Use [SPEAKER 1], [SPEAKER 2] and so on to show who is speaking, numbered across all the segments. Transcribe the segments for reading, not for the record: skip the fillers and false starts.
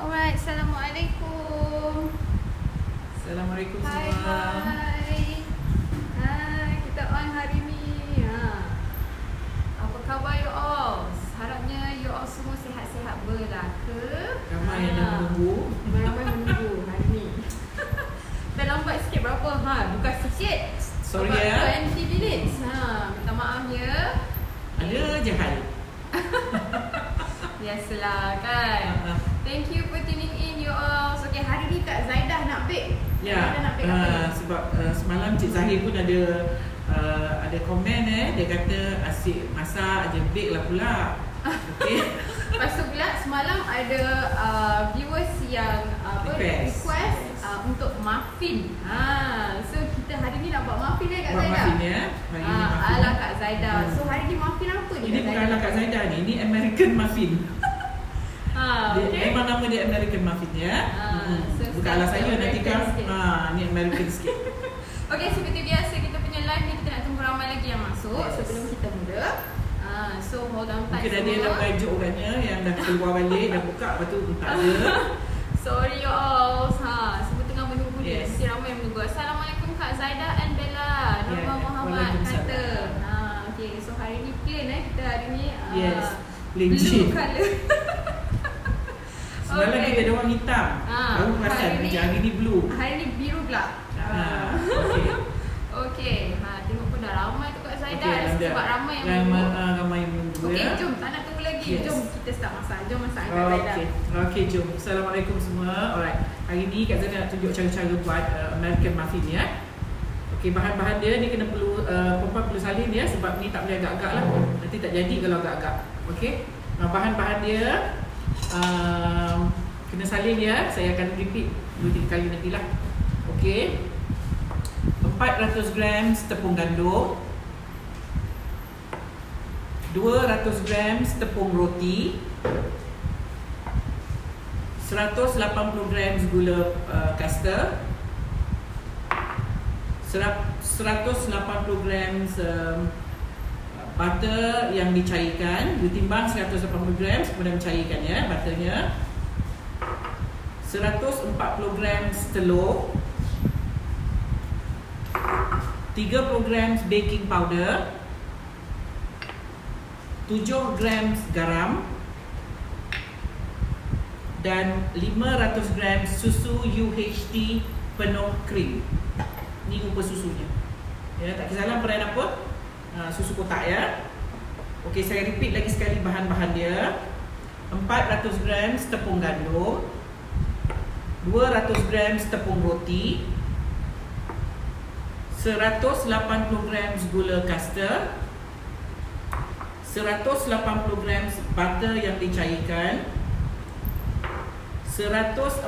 [SPEAKER 1] Alright, Assalamualaikum.
[SPEAKER 2] Assalamualaikum
[SPEAKER 1] Hai,
[SPEAKER 2] semua.
[SPEAKER 1] hai. Kita on hari ni. Apa khabar you all? Harapnya you all semua sihat-sihat belaka.
[SPEAKER 2] Ramai yang dah menunggu.
[SPEAKER 1] Ramai menunggu hari ni. Dah lambat sikit berapa? Bukan sikit.
[SPEAKER 2] Sorry
[SPEAKER 1] About
[SPEAKER 2] ya.
[SPEAKER 1] 20 minutes. Minta maaf ya.
[SPEAKER 2] Ada je hal.
[SPEAKER 1] Biasalah kan. Thank you for tuning in you all. So, okay, hari ni Kak Zaidah nak bake.
[SPEAKER 2] Ya,
[SPEAKER 1] Zaidah nak bake apa ni?
[SPEAKER 2] sebab semalam Cik Zahir pun ada komen dia kata asyik masak aje, bake lah pula. Okey.
[SPEAKER 1] Lepas tu pula semalam ada viewers yang request untuk muffin. So kita hari ni nak buat muffin Kak
[SPEAKER 2] Buat
[SPEAKER 1] Zaidah.
[SPEAKER 2] muffin ya. Hari ni muffin.
[SPEAKER 1] Ala Kak Zaidah. So hari ni muffin apa ni?
[SPEAKER 2] Ini
[SPEAKER 1] Kak
[SPEAKER 2] bukan ala Kak Zaidah ni, ini American muffin.
[SPEAKER 1] Okay.
[SPEAKER 2] Memang nama dia American muffin ya.
[SPEAKER 1] So
[SPEAKER 2] Bukan ala saya nanti kan.
[SPEAKER 1] American sikit.
[SPEAKER 2] Ni American sikit.
[SPEAKER 1] Okay, seperti biasa kita punya live ni kita nak tunggu ramai lagi yang masuk sebelum kita mula. So hold on tight
[SPEAKER 2] Mungkin ada yang dah berajuk katnya, yang dah keluar balik, dah buka, lepas tu tak ada.
[SPEAKER 1] Sorry you all. Semua tengah menunggu dia.
[SPEAKER 2] Yes.
[SPEAKER 1] Mesti ramai yang menunggu. Assalamualaikum Kak Zaidah and Bella. Nama Muhammad kata. Okay, so hari ni plain kita hari ni
[SPEAKER 2] Yes,
[SPEAKER 1] blue
[SPEAKER 2] legit.
[SPEAKER 1] colour.
[SPEAKER 2] Semalam
[SPEAKER 1] Okay.
[SPEAKER 2] kita ada orang hitam. Baru perasan macam hari ni blue.
[SPEAKER 1] Hari ni biru pula.
[SPEAKER 2] Okey.
[SPEAKER 1] Okay, tengok pun dah ramai tu Kak Zaidah.
[SPEAKER 2] Okey,
[SPEAKER 1] Sebab ramai yang menunggu.
[SPEAKER 2] ramai yang menunggu
[SPEAKER 1] Okay,
[SPEAKER 2] ya.
[SPEAKER 1] jom. Tak nak tunggu lagi.
[SPEAKER 2] Yes.
[SPEAKER 1] Jom kita start masak. Jom masak Kak Zaidah.
[SPEAKER 2] Okey, jom. Assalamualaikum semua. Alright. Hari ni Kak Zana nak tunjuk cara-cara buat American muffin ya. Okey, bahan-bahan dia ni kena perlu perempuan perlu salin ya, sebab ni tak boleh agak-agak lah. Nanti tak jadi kalau agak-agak. Okey. Bahan-bahan dia kena salin ya. Saya akan repeat 2-3 kali nantilah. Okey. 400 gram tepung gandum, 200 gram tepung roti, 180 gram gula caster, 180 gram butter yang dicairkan, ditimbang 180 gram kemudian cairkan ya butternya, 140 gram telur, 30 gram baking powder, 7 gram garam dan 500 gram susu UHT penuh krim. Ni rupa susunya. Ya, tak kisahlah brand apa. Susu kotak ya. Okey, saya repeat lagi sekali bahan-bahan dia. 400 gram tepung gandum, 200 gram tepung roti, 180 gram gula caster, 180 gram butter yang dicairkan, 140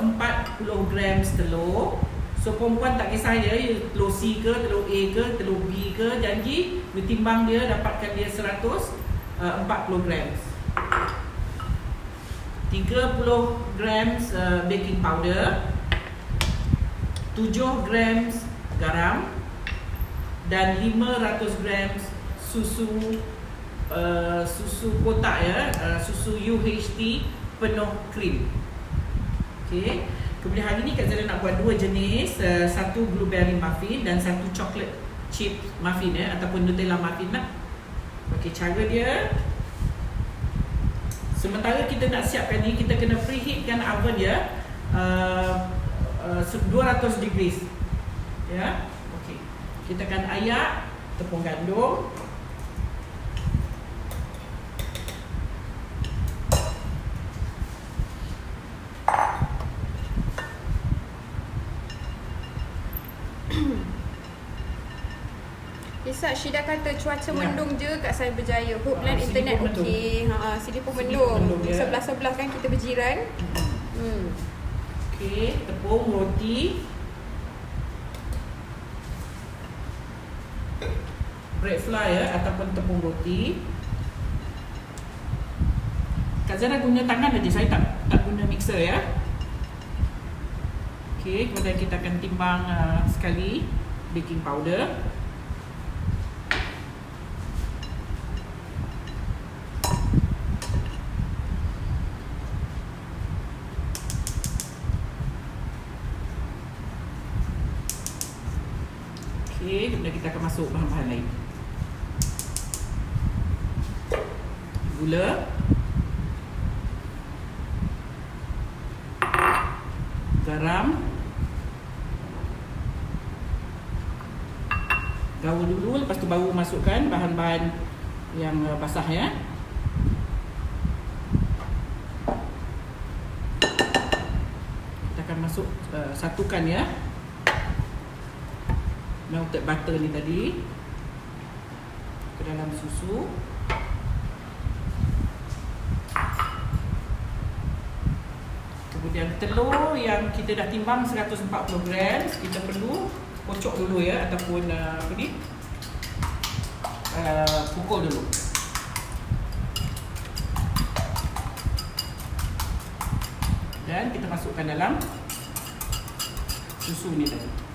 [SPEAKER 2] gram telur. So perempuan tak kisah ya, telur C ke, telur A ke, telur B ke, janji ditimbang dia dapatkan dia 140 gram. 30 gram baking powder, 7 gram garam dan 500 gram susu kotak ya, susu UHT penuh krim. Okey. Kemudian hari ni Kak Zara nak buat dua jenis, satu blueberry muffin dan satu chocolate chip muffin ya, ataupun Nutella muffin lah. Okey, cara dia, sementara kita nak siapkan ni, kita kena preheatkan oven ya, 200 degrees ya. Okey, kita akan ayak tepung gandum,
[SPEAKER 1] Isak, Syida kata cuaca
[SPEAKER 2] Ya.
[SPEAKER 1] mendung je kat saya berjaya. Hope line
[SPEAKER 2] sini
[SPEAKER 1] internet
[SPEAKER 2] pun mendung.
[SPEAKER 1] okey. Sini pun
[SPEAKER 2] Sini
[SPEAKER 1] mendung.
[SPEAKER 2] pun mendung, ya.
[SPEAKER 1] Sebelah-sebelah kan kita berjiran.
[SPEAKER 2] Okey, tepung roti, bread flour ya, ataupun tepung roti. Kak Zara guna tangan aja, saya tak guna mixer ya. Okey, kemudian kita akan timbang sekali baking powder. Okey, kemudian kita akan masuk bahan-bahan lain. Gula, garam, gaul dulu, lepas tu baru masukkan bahan-bahan yang basah ya. Kita akan masuk satukan ya melted butter ni tadi ke dalam susu. Kemudian telur yang kita dah timbang 140 gram, kita perlu kocok dulu ya, ataupun apa ni, pukul dulu. Dan kita masukkan dalam susu ni tadi.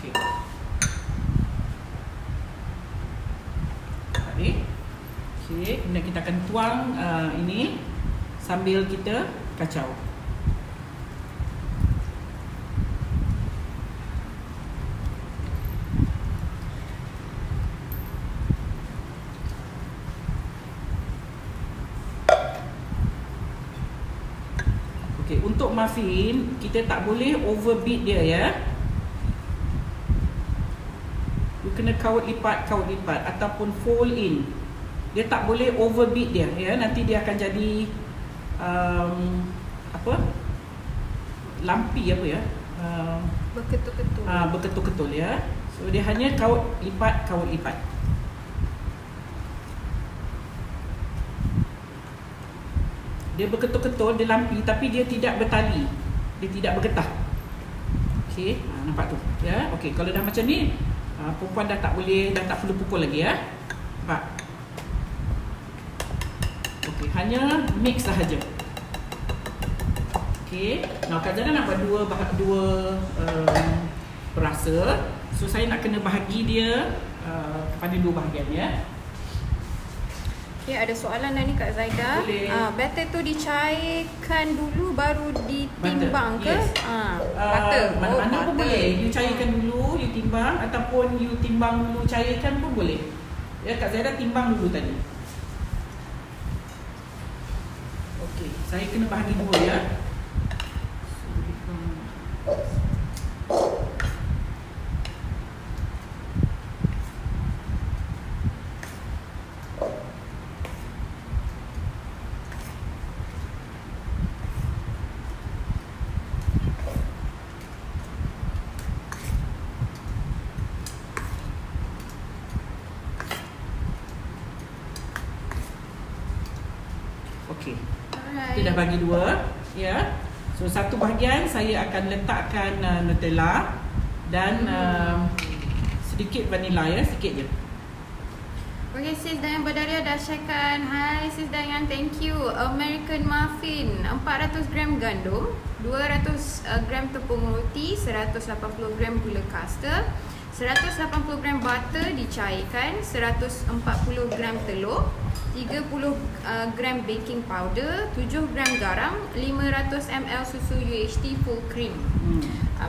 [SPEAKER 2] Okey. Tadi. Okey, kemudian kita akan tuang ini sambil kita kacau. Okey, untuk muffin kita tak boleh overbeat dia ya. You kena kaut lipat ataupun fold in. Dia tak boleh overbeat dia ya, nanti dia akan jadi apa? Lumpy apa ya?
[SPEAKER 1] Berketul-ketul.
[SPEAKER 2] Berketul-ketul ya. So dia hanya kaut lipat. Dia berketul-ketul, dia lumpy tapi dia tidak bertali. Dia tidak bergetah. Okey, nampak tu ya. Okey, kalau dah macam ni, perempuan dah tak perlu pukul lagi ya. Nampak? Okey, hanya mix sahaja. Okey, now Kak Zana nak buat dua perasa. So saya nak kena bahagi dia kepada dua bahagian ya.
[SPEAKER 1] Okay, ada soalan dah ni Kak Zaida. Batter tu dicairkan dulu baru ditimbang
[SPEAKER 2] butter,
[SPEAKER 1] ke?
[SPEAKER 2] yes.
[SPEAKER 1] Butter.
[SPEAKER 2] Mana-mana pun
[SPEAKER 1] butter.
[SPEAKER 2] boleh. You cairkan dulu, you timbang, ataupun you timbang dulu cairkan pun boleh. Ya, Kak Zaida timbang dulu tadi. Okey, saya kena bahagi dua ya. Okey.
[SPEAKER 1] Alright.
[SPEAKER 2] Kita dah bagi dua, ya. So satu bahagian saya akan letakkan Nutella dan sedikit vanilla ya, sikit je.
[SPEAKER 1] Okay, Sis Dayan Badaria dah sharekan. Hai Sis Dayan, thank you. American muffin 400 gram gandum, 200 gram tepung roti, 180 gram gula caster, 180 gram butter dicairkan, 140 gram telur, 30 gram baking powder, 7 gram garam, 500 ml susu UHT full cream.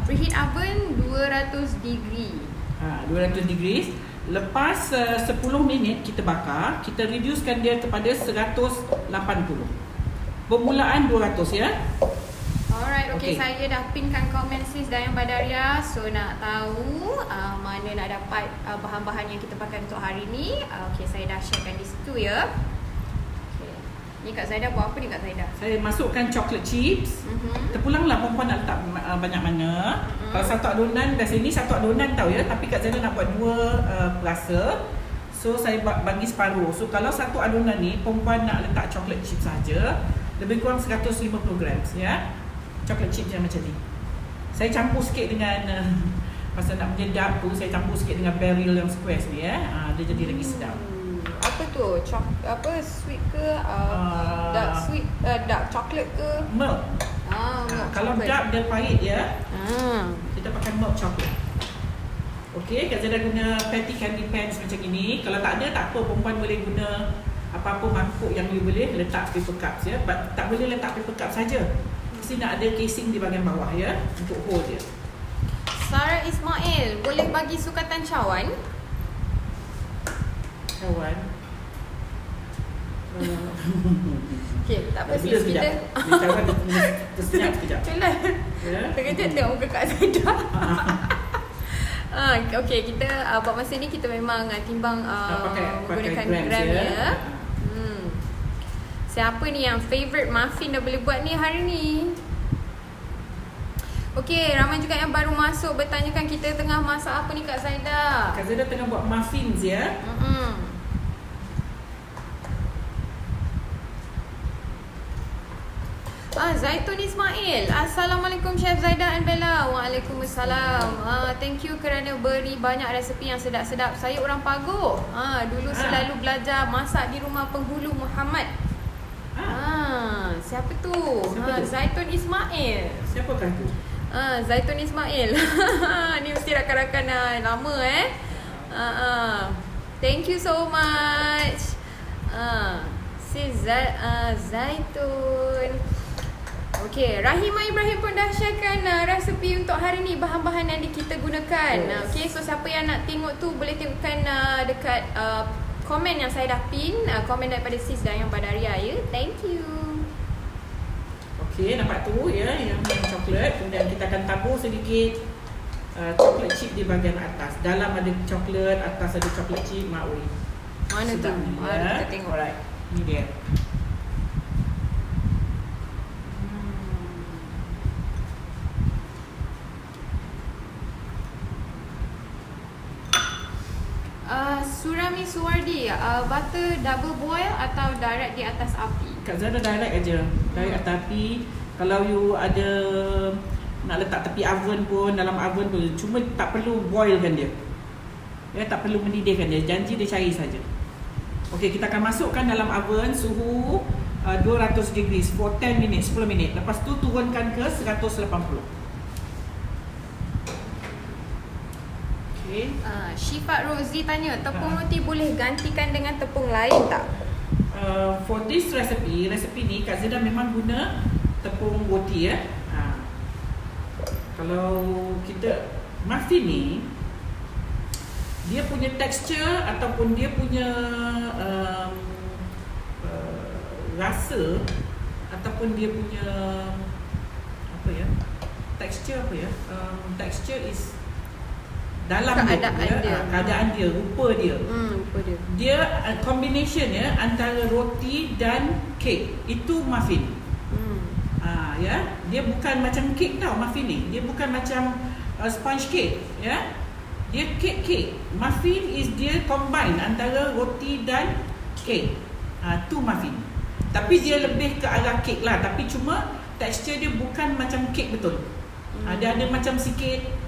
[SPEAKER 1] Preheat oven 200 degree.
[SPEAKER 2] 200 degrees. Lepas 10 minit kita bakar, kita reducekan dia kepada 180. Permulaan 200 ya.
[SPEAKER 1] Alright, okay,
[SPEAKER 2] Okay.
[SPEAKER 1] saya dah pinkan komen Sis Dayan Badaria. So nak tahu mana nak dapat bahan-bahan yang kita pakai untuk hari ni. Okay, saya dah sharekan di situ ya. Okay. Ni Kak Zaida buat apa ni Kak Zaida?
[SPEAKER 2] Saya masukkan chocolate chips. Terpulanglah perempuan nak letak banyak mana. Kalau satu adunan, dah sini satu adunan tahu ya, tapi Kak Zaida nak buat dua perasa. So saya bagi separuh. So kalau satu adunan ni perempuan nak letak chocolate chips saja, lebih kurang 150 gram ya. Chocolate chips yang macam ni. Saya campur sikit dengan pasal nak menyedap tu, saya campur sikit dengan barrel yang squares ni ya. Dia jadi lagi sedap.
[SPEAKER 1] Apa tu? Sweet ke? Dark sweet, dark chocolate ke?
[SPEAKER 2] Milk.
[SPEAKER 1] Milk
[SPEAKER 2] Kalau
[SPEAKER 1] chocolate.
[SPEAKER 2] dark dia pahit ya. Kita pakai milk chocolate. Okey, Kak Zaida guna patty candy pans macam ini. Kalau tak ada, tak apa, perempuan boleh guna apa-apa mangkuk yang you boleh letak paper cups ya. But tak boleh letak paper cup saja. mesti nak ada casing di bahagian bawah ya, untuk hold dia.
[SPEAKER 1] Sarah Ismail, boleh bagi sukatan cawan?
[SPEAKER 2] Kawan.
[SPEAKER 1] Okay, tak apa
[SPEAKER 2] Bila
[SPEAKER 1] sis,
[SPEAKER 2] sekejap.
[SPEAKER 1] kita
[SPEAKER 2] Dia cawan tersenyap sekejap.
[SPEAKER 1] itulah.
[SPEAKER 2] Ya.
[SPEAKER 1] Terkejut tengok muka Kak Zaidah. Okay, kita buat masa ni kita memang timbang menggunakan
[SPEAKER 2] grams
[SPEAKER 1] gram
[SPEAKER 2] ya.
[SPEAKER 1] ya. Siapa ni yang favourite muffin dah boleh buat ni hari ni? Okay, ramai juga yang baru masuk bertanyakan kita tengah masak apa ni Kak Zaidah.
[SPEAKER 2] Kak Zaidah tengah buat muffins ya.
[SPEAKER 1] Zaitun Ismail. Assalamualaikum Chef Zaidah and Bella. Waalaikumsalam. Thank you kerana beri banyak resepi yang sedap-sedap. Saya orang Pagoh. Dulu selalu belajar masak di rumah penghulu Muhammad. Siapa tu? Zaitun Ismail.
[SPEAKER 2] Siapakah tu?
[SPEAKER 1] Zaitun Ismail. Ni mesti rakan-rakan lama Thank you so much. Sis Zaitun. Okay, Rahimah Ibrahim pun dah sharekan resepi untuk hari ni, bahan-bahan yang kita gunakan.
[SPEAKER 2] Yes.
[SPEAKER 1] Okay, so siapa yang nak tengok tu boleh tengokkan dekat komen yang saya dah pin, komen daripada Sis Dayang Badaria ya. Thank you.
[SPEAKER 2] Okey, nampak tu ya, yang coklat. Kemudian kita akan tabur sedikit coklat chip di bahagian atas. Dalam ada coklat, atas ada coklat chip, maui.
[SPEAKER 1] Mana tu? Mari kita tengok.
[SPEAKER 2] Alright, ni dia.
[SPEAKER 1] Surami Suwardi, butter double boil atau direct di atas api?
[SPEAKER 2] Kak Zara direct aja. Direct atas api. Kalau you ada nak letak tepi oven pun, dalam oven pun, cuma tak perlu boilkan dia. Ya, tak perlu mendidihkan dia. Janji dia cair saja. Okey, kita akan masukkan dalam oven suhu 200 degrees for 10 minit, 10 minit. Lepas tu turunkan ke 180. Okay.
[SPEAKER 1] Syifa Rozi tanya, tepung roti boleh gantikan dengan tepung lain tak?
[SPEAKER 2] For this recipe ni Kak Zaidah memang guna tepung roti ya. Kalau kita muffin ni, dia punya texture ataupun dia punya rasa ataupun dia punya apa ya? Texture apa ya? Texture is dalam keadaan dia, rupa dia.
[SPEAKER 1] Rupa dia.
[SPEAKER 2] Dia combination ya antara roti dan kek. Itu muffin. Ya, dia bukan macam kek tau muffin ni. Dia bukan macam sponge cake ya. Dia kek. Muffin is dia combine antara roti dan kek. Tu muffin. Tapi dia lebih ke arah kek lah, tapi cuma tekstur dia bukan macam kek betul. Dia ada macam sikit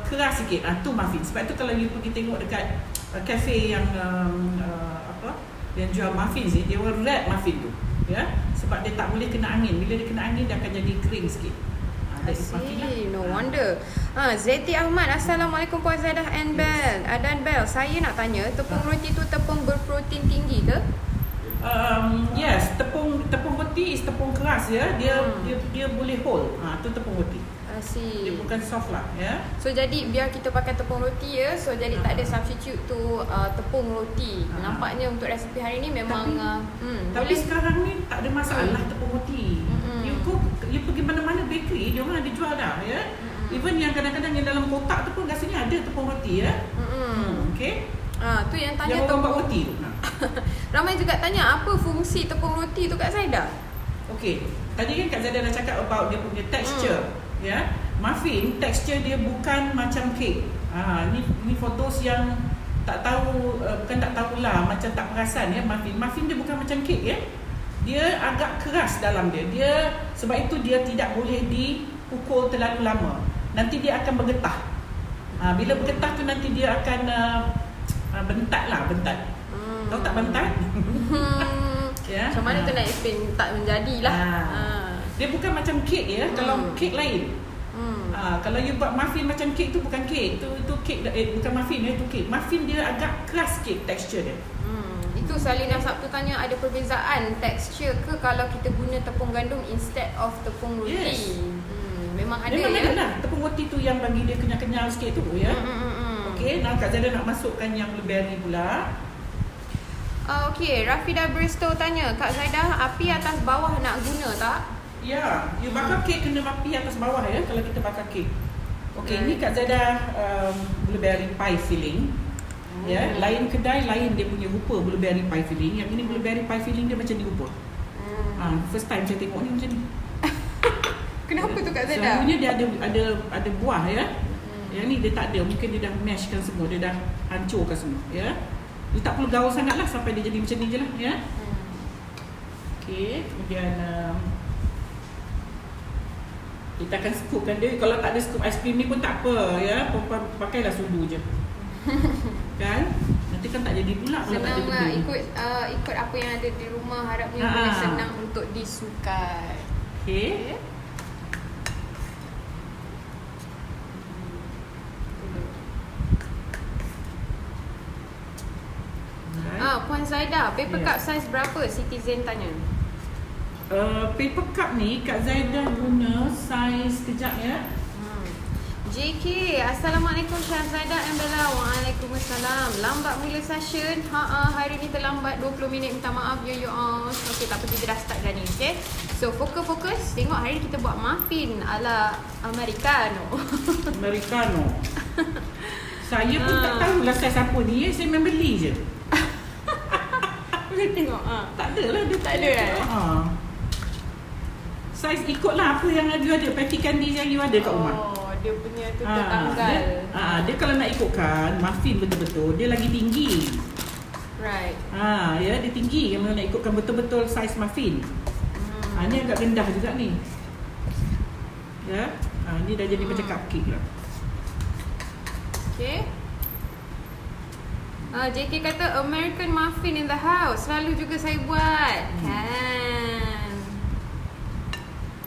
[SPEAKER 2] keras sikit. Tu muffin. Sebab tu kalau you pergi tengok dekat cafe yang yang jual muffin ni, dia will wrap muffin tu. Ya, sebab dia tak boleh kena angin. Bila dia kena angin dia akan jadi kering sikit.
[SPEAKER 1] No wonder. Zeti Ahmad, Assalamualaikum Puan Zaidah and Bel. Dan Bel, saya nak tanya, tepung roti tu tepung berprotein tinggi ke?
[SPEAKER 2] Yes, tepung roti is tepung keras ya. Dia boleh hold. Tu tepung roti. Dia bukan soft lah ya.
[SPEAKER 1] So jadi biar kita pakai tepung roti ya. So jadi tak ada substitute tu tepung roti. Nampaknya untuk resepi hari ni memang
[SPEAKER 2] tapi sekarang ni tak ada masalah tepung roti. You pergi mana-mana bakery, dia orang ada jual dah ya. Even yang kadang-kadang yang dalam kotak tu pun rasanya ada tepung roti ya. Okay.
[SPEAKER 1] Tu yang tanya
[SPEAKER 2] yang orang buat roti tu.
[SPEAKER 1] Ramai juga tanya apa fungsi tepung roti tu Kak Zaidah?
[SPEAKER 2] Okay. Tadi kan Kak Zaidah dah cakap about dia punya texture. Ya, muffin tekstur dia bukan macam kek. Ni for those yang tak tahu, bukan tak tahulah, macam tak perasan ya, muffin dia bukan macam kek ya. Dia agak keras dalam dia. Sebab itu dia tidak boleh dipukul terlalu lama. Nanti dia akan bergetah. Bila bergetah tu nanti dia akan bentat. Tahu tak bentat? Ya.
[SPEAKER 1] Macam mana tu nak explain tak menjadilah.
[SPEAKER 2] Dia bukan macam kek ya. Kalau kek lain. Kalau you buat muffin macam kek tu bukan kek. Itu kek bukan muffin ya, itu kek. Muffin dia agak keras sikit tekstur dia.
[SPEAKER 1] Tu Salina Sabtu tanya ada perbezaan tekstur ke kalau kita guna tepung gandum instead of tepung roti?
[SPEAKER 2] Yes.
[SPEAKER 1] Memang ada
[SPEAKER 2] Memang
[SPEAKER 1] ya.
[SPEAKER 2] ada lah. Tepung roti tu yang bagi dia kenyal-kenyal sikit tu ya. Okey, nah Kak Zaida nak masukkan yang blueberry pula.
[SPEAKER 1] Okey, Rafida Bristow tanya, Kak Zaidah, api atas bawah nak guna tak?
[SPEAKER 2] Ya, you bakar kek kena api atas bawah ya kalau kita bakar kek. Okey, ni Kak Zaida blueberry pie filling. Ya, lain kedai lain dia punya rupa blueberry pie filling. Yang ini blueberry pie filling dia macam ni rupa. First time saya tengok ni macam ni.
[SPEAKER 1] Kenapa tu Kak Zaidah?
[SPEAKER 2] Selalunya dia ada buah ya. Yang ni dia tak ada, mungkin dia dah mashkan semua, dia dah hancurkan semua ya. Dia tak perlu gaul sangat lah sampai dia jadi macam ni je lah ya. Okey, kemudian kita akan scoopkan dia. Kalau tak ada scoop aiskrim ni pun tak apa ya. Perempuan pakailah sudu je. Kan? Nanti kan tak jadi pula kalau tak ada
[SPEAKER 1] Senang lah,
[SPEAKER 2] benda.
[SPEAKER 1] ikut apa yang ada di rumah. Harapnya boleh senang untuk disukai.
[SPEAKER 2] Okey.
[SPEAKER 1] Puan Zaidah, paper cup size berapa? Citizen tanya.
[SPEAKER 2] Paper cup ni Kak Zaida guna saiz kejap ya.
[SPEAKER 1] JK, Assalamualaikum Syah Zaidah and Bella. Waalaikumsalam. Lambat mula session. Hari ni terlambat 20 minit. Minta maaf ya all. Okey, tak apa, kita dah start dah ni. Okay. So fokus. Tengok hari ni kita buat muffin ala Americano.
[SPEAKER 2] Americano. Saya pun tak tahulah saiz apa ni. Saya main beli je.
[SPEAKER 1] Boleh tengok.
[SPEAKER 2] Tak ada lah dia.
[SPEAKER 1] Tak ada
[SPEAKER 2] Saiz ikutlah apa yang you ada. Patty candy yang you ada kat rumah.
[SPEAKER 1] Dia punya tu tertanggal.
[SPEAKER 2] Dia kalau nak ikutkan muffin betul-betul dia lagi tinggi.
[SPEAKER 1] Right.
[SPEAKER 2] Ya, dia tinggi kalau nak ikutkan betul-betul saiz muffin. Ni agak rendah juga ni. Ya. Ni dah jadi macam cupcake lah.
[SPEAKER 1] Okay. JK kata American muffin in the house. Selalu juga saya buat. Kan.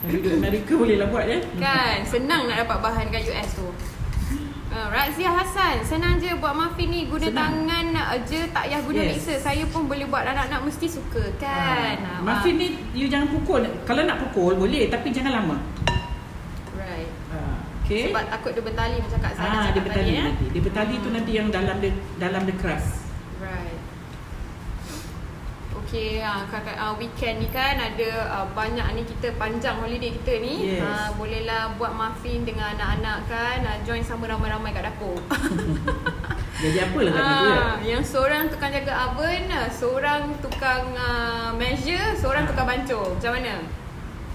[SPEAKER 2] Yang duduk Amerika boleh lah buat ya.
[SPEAKER 1] Kan, senang nak dapat bahan kat US tu. Razia Hassan, senang je buat muffin ni. Guna tangan je, tak payah guna mixer. Saya pun boleh buat, anak-anak mesti suka kan.
[SPEAKER 2] Muffin ni you jangan pukul. Kalau nak pukul boleh tapi jangan lama.
[SPEAKER 1] Right.
[SPEAKER 2] Okay.
[SPEAKER 1] Sebab takut dia bertali macam Kak Zaidah
[SPEAKER 2] dia bertali nanti. Dia bertali tu nanti yang dalam the crust.
[SPEAKER 1] Right. Okay, weekend ni kan ada banyak ni, kita panjang holiday kita ni. Bolehlah buat muffin dengan anak-anak kan. Join sama ramai-ramai kat dapur.
[SPEAKER 2] Jadi apalah kat situ ya.
[SPEAKER 1] Yang seorang tukang jaga oven, seorang tukang measure, seorang tukang bancur. Macam mana?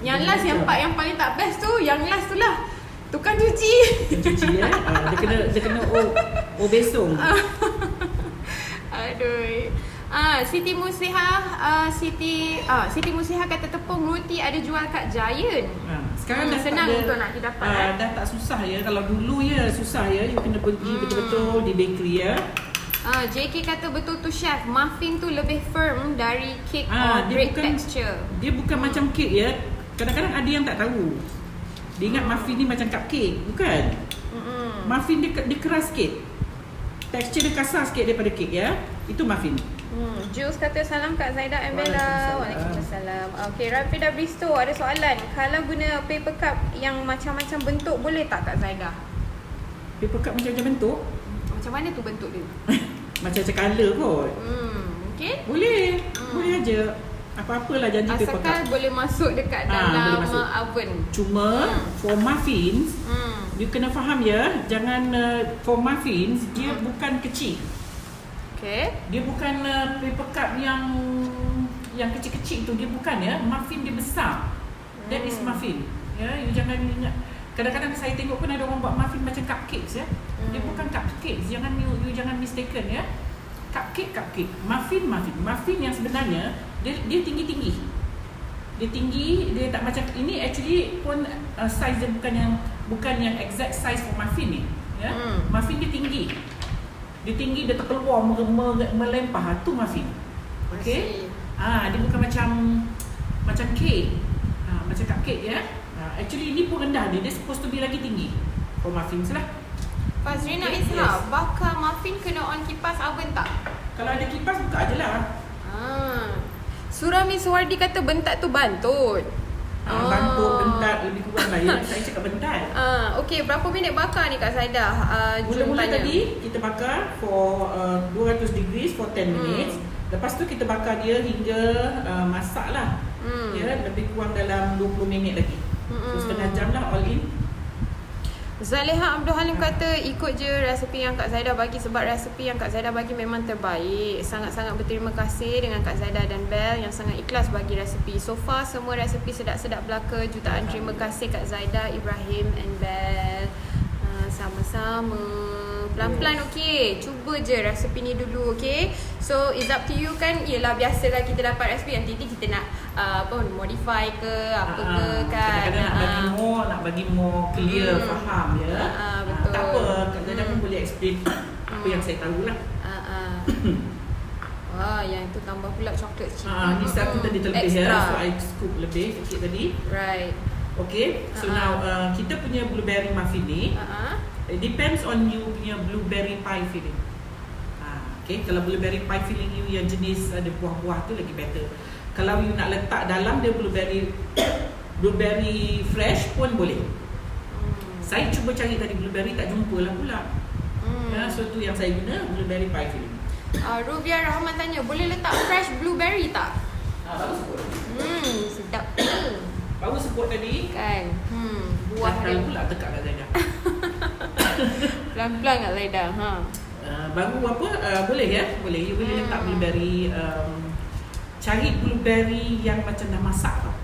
[SPEAKER 1] Yang last yang paling tak best tu, yang last tu lah tukang cuci.
[SPEAKER 2] Cuci ya. Dia kena besong.
[SPEAKER 1] Aduh. Siti Musliha Siti Musliha kata tepung roti ada jual kat Giant.
[SPEAKER 2] Sekarang dah
[SPEAKER 1] senang
[SPEAKER 2] tak ada,
[SPEAKER 1] untuk nak didapat.
[SPEAKER 2] Dah tak susah ya. Kalau dulu ya susah ya. You kena pergi betul-betul di bakery ya.
[SPEAKER 1] JK kata betul tu chef, muffin tu lebih firm dari cake or bread texture.
[SPEAKER 2] Dia bukan macam cake ya. Kadang-kadang ada yang tak tahu. Dia ingat muffin ni macam cupcake. Bukan. Muffin dia keras sikit. Tekstur dia kasar sikit daripada cake ya. Itu muffin.
[SPEAKER 1] Jules kata salam Kak Zaidah and Bella. Waalaikumsalam. Okay, Rafida Bristow ada soalan. Kalau guna paper cup yang macam-macam bentuk boleh tak Kak Zaidah?
[SPEAKER 2] Paper cup macam-macam bentuk?
[SPEAKER 1] Macam mana tu bentuk dia?
[SPEAKER 2] Macam-macam colour kot.
[SPEAKER 1] Okay.
[SPEAKER 2] Boleh. Boleh aja. Apa-apalah janji paper cup.
[SPEAKER 1] Asalkan boleh masuk dekat dalam oven.
[SPEAKER 2] Cuma for muffins, you kena faham ya, jangan for muffins dia bukan kecil.
[SPEAKER 1] Okay.
[SPEAKER 2] Dia bukan paper cup yang kecil-kecil tu, dia bukan ya. Muffin dia besar. That is muffin. Ya, you jangan ingat. Kadang-kadang saya tengok pun ada orang buat muffin macam cupcakes ya. Dia bukan cupcakes. Jangan you jangan mistaken ya. Cupcake. Muffin. Muffin yang sebenarnya dia tinggi-tinggi. Dia tinggi, dia tak macam ini actually pun size dia bukan yang exact size for muffin ni. Ya. Muffin dia tinggi. Dia terkeluar melempah, tu muffin. Okey. Dia bukan macam cake. Macam cupcake ya. Actually ini pun rendah dia supposed to be lagi tinggi. For muffins lah.
[SPEAKER 1] Fazrina Isha, bakar muffin kena on kipas oven tak?
[SPEAKER 2] Kalau ada kipas buka aje lah.
[SPEAKER 1] Surah Miss Wardi kata bentat tu bantut.
[SPEAKER 2] Bantut, bentat, lebih kurang lah ya. Saya cakap bentat.
[SPEAKER 1] Okey, berapa minit bakar ni Kak Zaidah?
[SPEAKER 2] Mula-mula tadi kita bakar for 200 degrees for 10 minutes. Lepas tu kita bakar dia hingga masak lah. Ya, lebih kurang dalam 20 minit lagi. So setengah jam lah all in.
[SPEAKER 1] Zaleha Abdul Halim kata ikut je resepi yang Kak Zaidah bagi sebab resepi yang Kak Zaidah bagi memang terbaik. Sangat-sangat berterima kasih dengan Kak Zaidah dan Bel yang sangat ikhlas bagi resepi. So far semua resepi sedap-sedap belaka. Jutaan terima kasih Kak Zaidah, Ibrahim and Bel. Sama-sama. Pelan-pelan okey. Cuba je resepi ni dulu okey. So it's up to you kan. Yelah biasalah kita dapat resepi nanti kita nak modify ke apa ke kan.
[SPEAKER 2] Kadang-kadang nak bagi more clear, faham ya.
[SPEAKER 1] Betul.
[SPEAKER 2] Tak apa, Kak Zaidah pun boleh explain apa yang saya tahu lah.
[SPEAKER 1] Wah, yang tu tambah pula coklat chip.
[SPEAKER 2] Ni satu tadi terlebih ya.
[SPEAKER 1] Extra.
[SPEAKER 2] So I scoop lebih sikit tadi.
[SPEAKER 1] Right.
[SPEAKER 2] Okay, so now kita punya blueberry muffin ni it depends on you punya blueberry pie filling. Okay, kalau blueberry pie filling you yang jenis ada buah-buah tu lagi better. Kalau you nak letak dalam dia blueberry fresh pun boleh. Saya cuba cari tadi blueberry tak jumpa lah pula. Ya, so tu yang saya guna blueberry pie filling.
[SPEAKER 1] Rubia Rahman tanya, boleh letak fresh blueberry tak?
[SPEAKER 2] Baru sebut.
[SPEAKER 1] Sedap tu.
[SPEAKER 2] Baru sebut tadi.
[SPEAKER 1] Kan. Buah dia
[SPEAKER 2] pula tekak kat Zaidah.
[SPEAKER 1] pelan-pelan Kak Zaidah.
[SPEAKER 2] Baru apa? Boleh ya? Boleh. You boleh letak blueberry. Cari blueberry yang macam dah masak tau.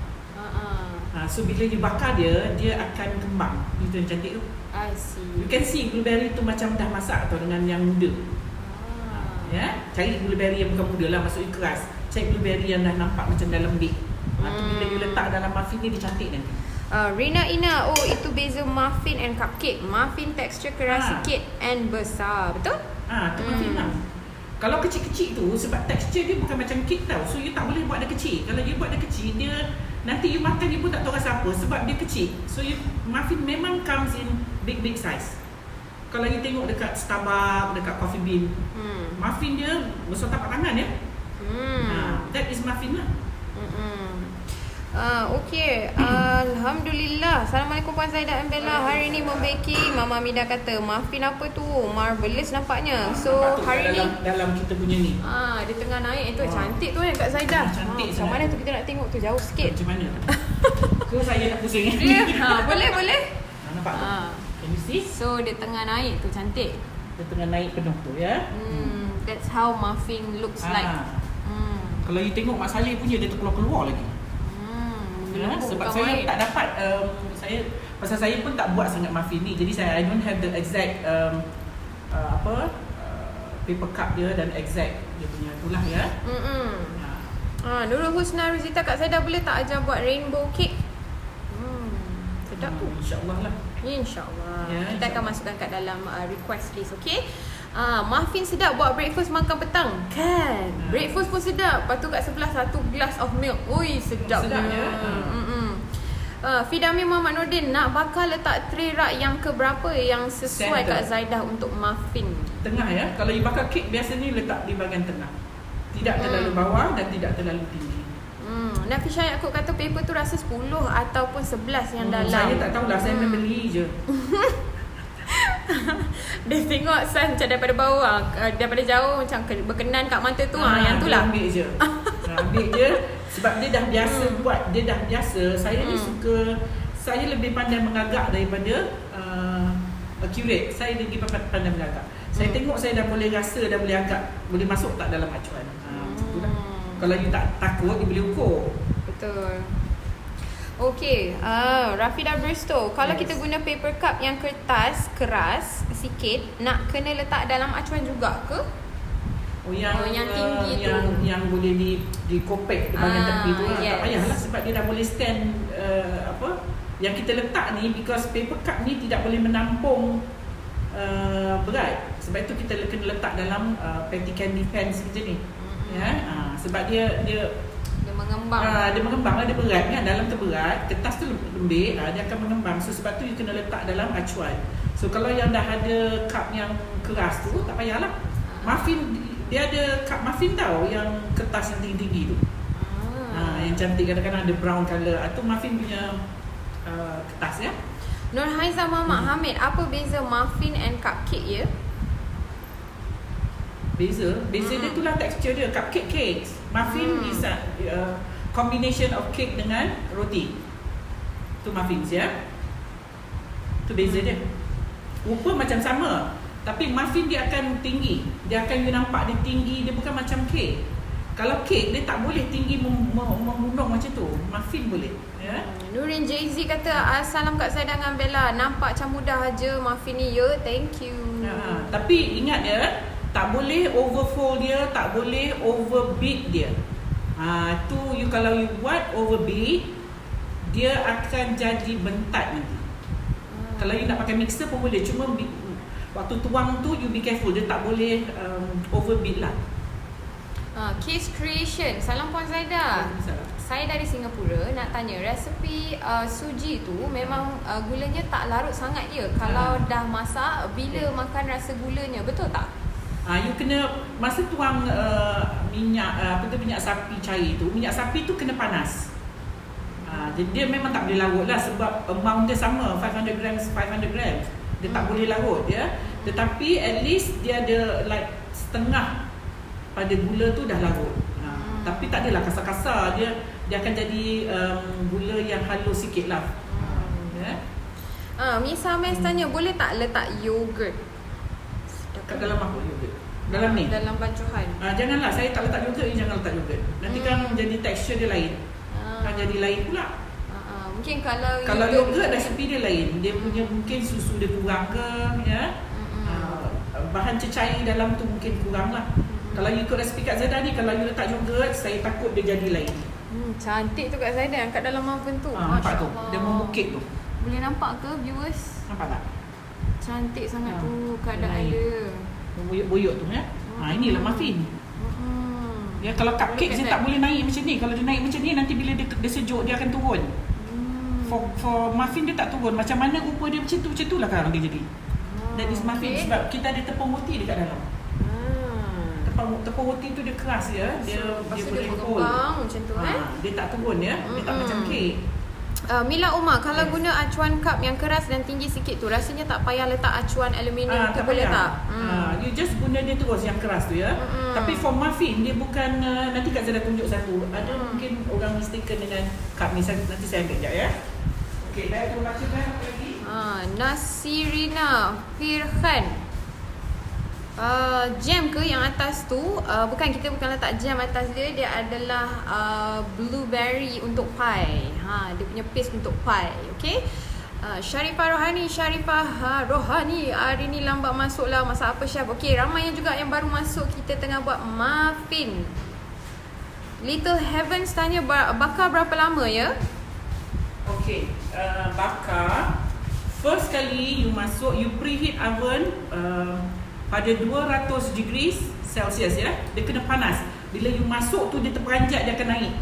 [SPEAKER 2] So bila you bakar dia akan kembang. Itu yang cantik tu.
[SPEAKER 1] I see.
[SPEAKER 2] You can see blueberry tu macam dah masak tau dengan yang muda. Ya, cari blueberry yang bukan muda lah, maksudnya keras. Cari blueberry yang dah nampak macam dah lembik. Tu bila you letak dalam muffin ni dia cantik nanti.
[SPEAKER 1] Rina Ina, itu beza muffin and cupcake. Muffin tekstur keras sikit and besar, betul?
[SPEAKER 2] Tu muffin lah. Kalau kecil-kecil tu sebab tekstur dia bukan macam cake tau. So you tak boleh buat dia kecil. Kalau you buat dia kecil, dia nanti you makan dia pun tak tahu rasa apa sebab dia kecil. So muffin memang comes in big size. Kalau you tengok dekat Starbucks, dekat Coffee Bean, muffin dia besar tapak tangan ya. That is muffin lah.
[SPEAKER 1] Okay. Alhamdulillah. Assalamualaikum Puan Zaidah and Bella. Hari ni membaking. Mama Mida kata muffin apa tu? Marvelous nampaknya. So hari ni
[SPEAKER 2] dalam kita punya ni.
[SPEAKER 1] Dia tengah naik. Itu cantik tu kan Kak Zaidah.
[SPEAKER 2] Cantik
[SPEAKER 1] macam mana tu kita nak tengok tu jauh sikit.
[SPEAKER 2] Macam mana? Ke saya nak pusing.
[SPEAKER 1] Boleh.
[SPEAKER 2] Nampak tu? Can you see?
[SPEAKER 1] So dia tengah naik tu cantik.
[SPEAKER 2] Dia tengah naik penuh tu ya.
[SPEAKER 1] That's how muffin looks like.
[SPEAKER 2] Kalau you tengok mak saya punya dia terkeluar lagi. Sebab saya tak dapat pasal saya pun tak buat sangat muffin ni. Jadi I don't have the exact paper cup dia dan exact dia punya itulah ya.
[SPEAKER 1] Nurul Husna Ruzita, Kak Zaidah boleh tak ajar buat rainbow cake? Sedap tu.
[SPEAKER 2] InsyaAllah lah.
[SPEAKER 1] InsyaAllah. Kita akan masukkan kat dalam request list, okay? Muffin sedap buat breakfast makan petang. Kan? Breakfast pun sedap. Lepas tu kat sebelah satu glass of milk. Ui, sedapnya. Fidami Muhammad Nordin, nak bakar letak tray rak yang keberapa yang sesuai Kak Zaidah untuk muffin?
[SPEAKER 2] Tengah ya. Kalau you bakar kek biasanya letak di bahagian tengah. Tidak terlalu bawah dan tidak terlalu tinggi.
[SPEAKER 1] Nafisha Yaakob kata paper tu rasa 10 ataupun 11 yang dalam.
[SPEAKER 2] Saya tak tahulah, saya membeli je.
[SPEAKER 1] Dia tengok San macam daripada bawah, daripada jauh macam berkenan kat mata tu. Yang tu lah.
[SPEAKER 2] Ambil je. Ambil je sebab dia dah biasa buat, dia dah biasa. Saya ni saya lebih pandai mengagak daripada accurate. Saya lebih pandai mengagak. Saya tengok saya dah boleh rasa, dah boleh agak, boleh masuk tak dalam acuan. Kalau you tak takut, you boleh ukur.
[SPEAKER 1] Betul. Okay, Rafida Bristow, kalau kita guna paper cup yang kertas keras sikit, nak kena letak dalam acuan juga ke? Yang tinggi tu,
[SPEAKER 2] yang boleh dikopek di bahagian tepi tu.
[SPEAKER 1] Yes.
[SPEAKER 2] Tak payahlah sebab dia dah boleh stand yang kita letak ni, because paper cup ni tidak boleh menampung berat. Sebab itu kita kena letak dalam petty candy pans macam ni. Sebab dia
[SPEAKER 1] mengembang.
[SPEAKER 2] Dia mengembang lah, dia berat kan, dalam tu berat, kertas tu lembik, dia akan mengembang. So sebab tu you kena letak dalam acuan. So kalau yang dah ada cup yang keras tu, tak payahlah. Muffin Dia ada cup muffin tau, yang kertas yang tinggi-tinggi tu. Yang cantik, kadang-kadang ada brown colour. Itu muffin punya kertas ya.
[SPEAKER 1] Nur Haiza Muhammad Hamid, apa beza muffin and cupcake ya?
[SPEAKER 2] Beza dia itulah tekstur dia. Cupcake cakes. Muffin is a combination of cake dengan roti. Tu muffins ya. Tu beza dia. Rupa macam sama, tapi muffin dia akan tinggi. Dia akan you nampak dia tinggi, dia bukan macam cake. Kalau cake dia tak boleh tinggi mengundang macam tu. Muffin boleh ya.
[SPEAKER 1] Nurin Jay-Z kata, "Salam Kak Zaidah dengan Bella. Nampak macam mudah aja muffin ni ya. Thank you."
[SPEAKER 2] Tapi ingat ya, tak boleh overfold dia, tak boleh overbeat dia. Tu you kalau you buat overbeat, dia akan jadi bentat nanti. Kalau you nak pakai mixer pun boleh, cuma waktu tuang tu you be careful, dia tak boleh overbeat lah.
[SPEAKER 1] Case Creation, salam Puan Zaidah. Saya dari Singapura, nak tanya resepi suji tu memang gulanya tak larut sangat ya. Kalau dah masak, bila makan rasa gulanya, betul tak?
[SPEAKER 2] You kena masa tuang minyak minyak sapi cair tu, minyak sapi tu kena panas. Jadi dia memang tak boleh larut lah, sebab amount dia sama 500 grams. Dia tak boleh larut ya. Tetapi at least dia ada like setengah pada gula tu dah larut. Tapi tak adalah kasar-kasar, dia akan jadi gula yang halus sikit lah.
[SPEAKER 1] Misa Mes tanya, boleh tak letak yogurt
[SPEAKER 2] kat dalam apa yogurt? Dalam ni?
[SPEAKER 1] Dalam bancuhan.
[SPEAKER 2] Janganlah, saya tak letak yogurt, jangan letak yogurt. Nanti kan jadi tekstur dia lain. Kan jadi lain pula.
[SPEAKER 1] Mungkin kalau
[SPEAKER 2] yogurt resepi dia lain. Dia punya mungkin susu dia kurang ke ya. Bahan cecair dalam tu mungkin kurang lah. Kalau you ikut resepi Kak Zaidah ni, kalau you letak yogurt, saya takut dia jadi lain.
[SPEAKER 1] Cantik tu Kak Zaidah yang kat dalam oven tu.
[SPEAKER 2] Nampak tu, dia membukit tu.
[SPEAKER 1] Boleh nampak ke viewers?
[SPEAKER 2] Nampak tak?
[SPEAKER 1] Cantik sangat tu keadaan dia.
[SPEAKER 2] Boyok tu ya. Inilah muffin. Ya, kalau cupcake dia tak boleh naik macam ni. Kalau dia naik macam ni, nanti bila dia sejuk dia akan turun. For muffin dia tak turun. Macam mana rupa dia macam tu lah sekarang dia jadi. That is muffin sebab kita ada tepung roti dekat dalam. Tepung roti tu dia keras ya. Dia boleh
[SPEAKER 1] berkembang macam tu
[SPEAKER 2] dia tak turun ya. Dia tak macam kek.
[SPEAKER 1] Mila Umar, kalau guna acuan cup yang keras dan tinggi sikit tu, rasanya tak payah letak acuan aluminium tu, boleh tak?
[SPEAKER 2] You just guna dia terus yang keras tu ya. Tapi for muffin dia bukan nanti Kak Zaidah tunjuk satu. Ada mungkin orang mistaken dengan cup ni. Nanti saya ambil sekejap ya. Okey, dah tu bacakan apa lagi?
[SPEAKER 1] Nasirina Firhan. Jam ke yang atas tu? Bukan, kita bukan letak jam atas dia. Dia adalah blueberry untuk pie. Dia punya paste untuk pie. Okay. Syarifah Rohani, hari ni lambat masuk lah. Masak apa chef? Okay, ramai yang juga yang baru masuk. Kita tengah buat muffin. Little Heavens tanya, bakar berapa lama ya?
[SPEAKER 2] Okay, bakar. First kali you masuk, you preheat oven pada 200 degrees Celsius ya. Dia kena panas. Bila you masuk tu dia terperanjat, dia akan naik.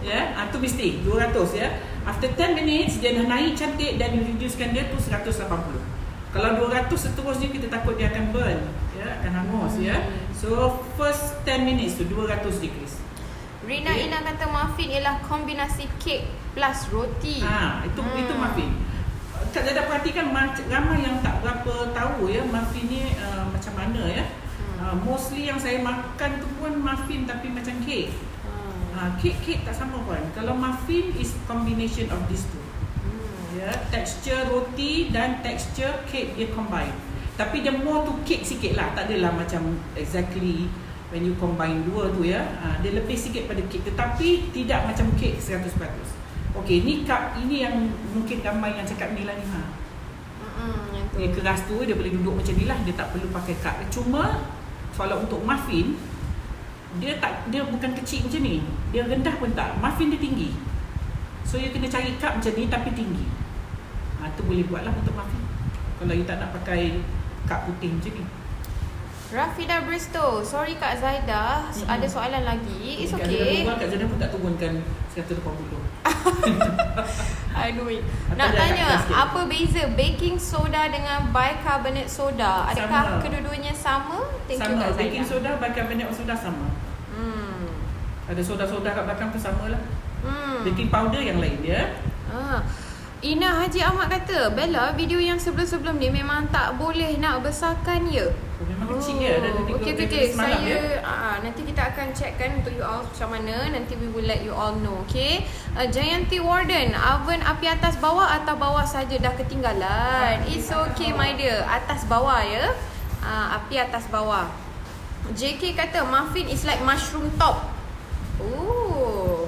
[SPEAKER 2] Ya, tu mesti 200 ya. After 10 minutes dia dah naik cantik dan you reducekan dia tu 180. Kalau 200 seterusnya kita takut dia akan burn ya, akan hangus ya. So first 10 minutes tu 200 degrees.
[SPEAKER 1] Rina Ina kata muffin ialah kombinasi kek plus roti.
[SPEAKER 2] Itu muffin. Kak Zaidah perhatikan ramai yang tak berapa tahu ya muffin ni macam mana ya. Mostly yang saya makan tu pun muffin tapi macam kek. Kek tak sama pun. Kalau muffin is combination of these two. Ya, texture roti dan texture kek dia combine. Tapi dia more to kek sikit lah. Tak adalah macam exactly when you combine dua tu ya. Dia lebih sikit pada kek, tetapi tidak macam kek 100%. Okey, ni cup ini yang mungkin ramai yang cakap ni lah ni
[SPEAKER 1] yang tu.
[SPEAKER 2] Dia keras tu, dia boleh duduk macam ni lah. Dia tak perlu pakai cup. Cuma kalau untuk muffin, dia bukan kecil macam ni. Dia rendah pun tak. Muffin dia tinggi. So you kena cari cup macam ni tapi tinggi. Tu boleh buat lah untuk muffin. Kalau you tak nak pakai cup putih macam ni.
[SPEAKER 1] Rafida Bristow, sorry Kak Zaidah, ada soalan lagi. It's okay.
[SPEAKER 2] Kak Zaidah pun tak turunkan 180.
[SPEAKER 1] Aduh.
[SPEAKER 2] Atau
[SPEAKER 1] Nak
[SPEAKER 2] dia
[SPEAKER 1] tanya,
[SPEAKER 2] agak sikit.
[SPEAKER 1] apa beza baking soda dengan bicarbonate soda? Adakah
[SPEAKER 2] Sama.
[SPEAKER 1] kedua-duanya sama? Thank you
[SPEAKER 2] Sama,
[SPEAKER 1] Kak
[SPEAKER 2] baking
[SPEAKER 1] Zaidah.
[SPEAKER 2] soda, bicarbonate soda sama.
[SPEAKER 1] Hmm.
[SPEAKER 2] Ada soda-soda kat belakang tu sama lah.
[SPEAKER 1] Hmm.
[SPEAKER 2] Baking powder yang lain dia.
[SPEAKER 1] Ina Haji Ahmad kata, Bella, video yang sebelum-sebelum ni memang tak boleh nak besarkan ya?
[SPEAKER 2] Memang kecil dia. Ada
[SPEAKER 1] Okey.
[SPEAKER 2] semalam
[SPEAKER 1] Saya
[SPEAKER 2] ya.
[SPEAKER 1] nanti kita akan checkkan untuk you all macam mana. Nanti we will let you all know. Okay. Jayanti Warden, oven api atas bawah atau bawah saja dah ketinggalan? It's okay my dear. Atas bawah ya. Api atas bawah. JK kata muffin is like mushroom top. Oh.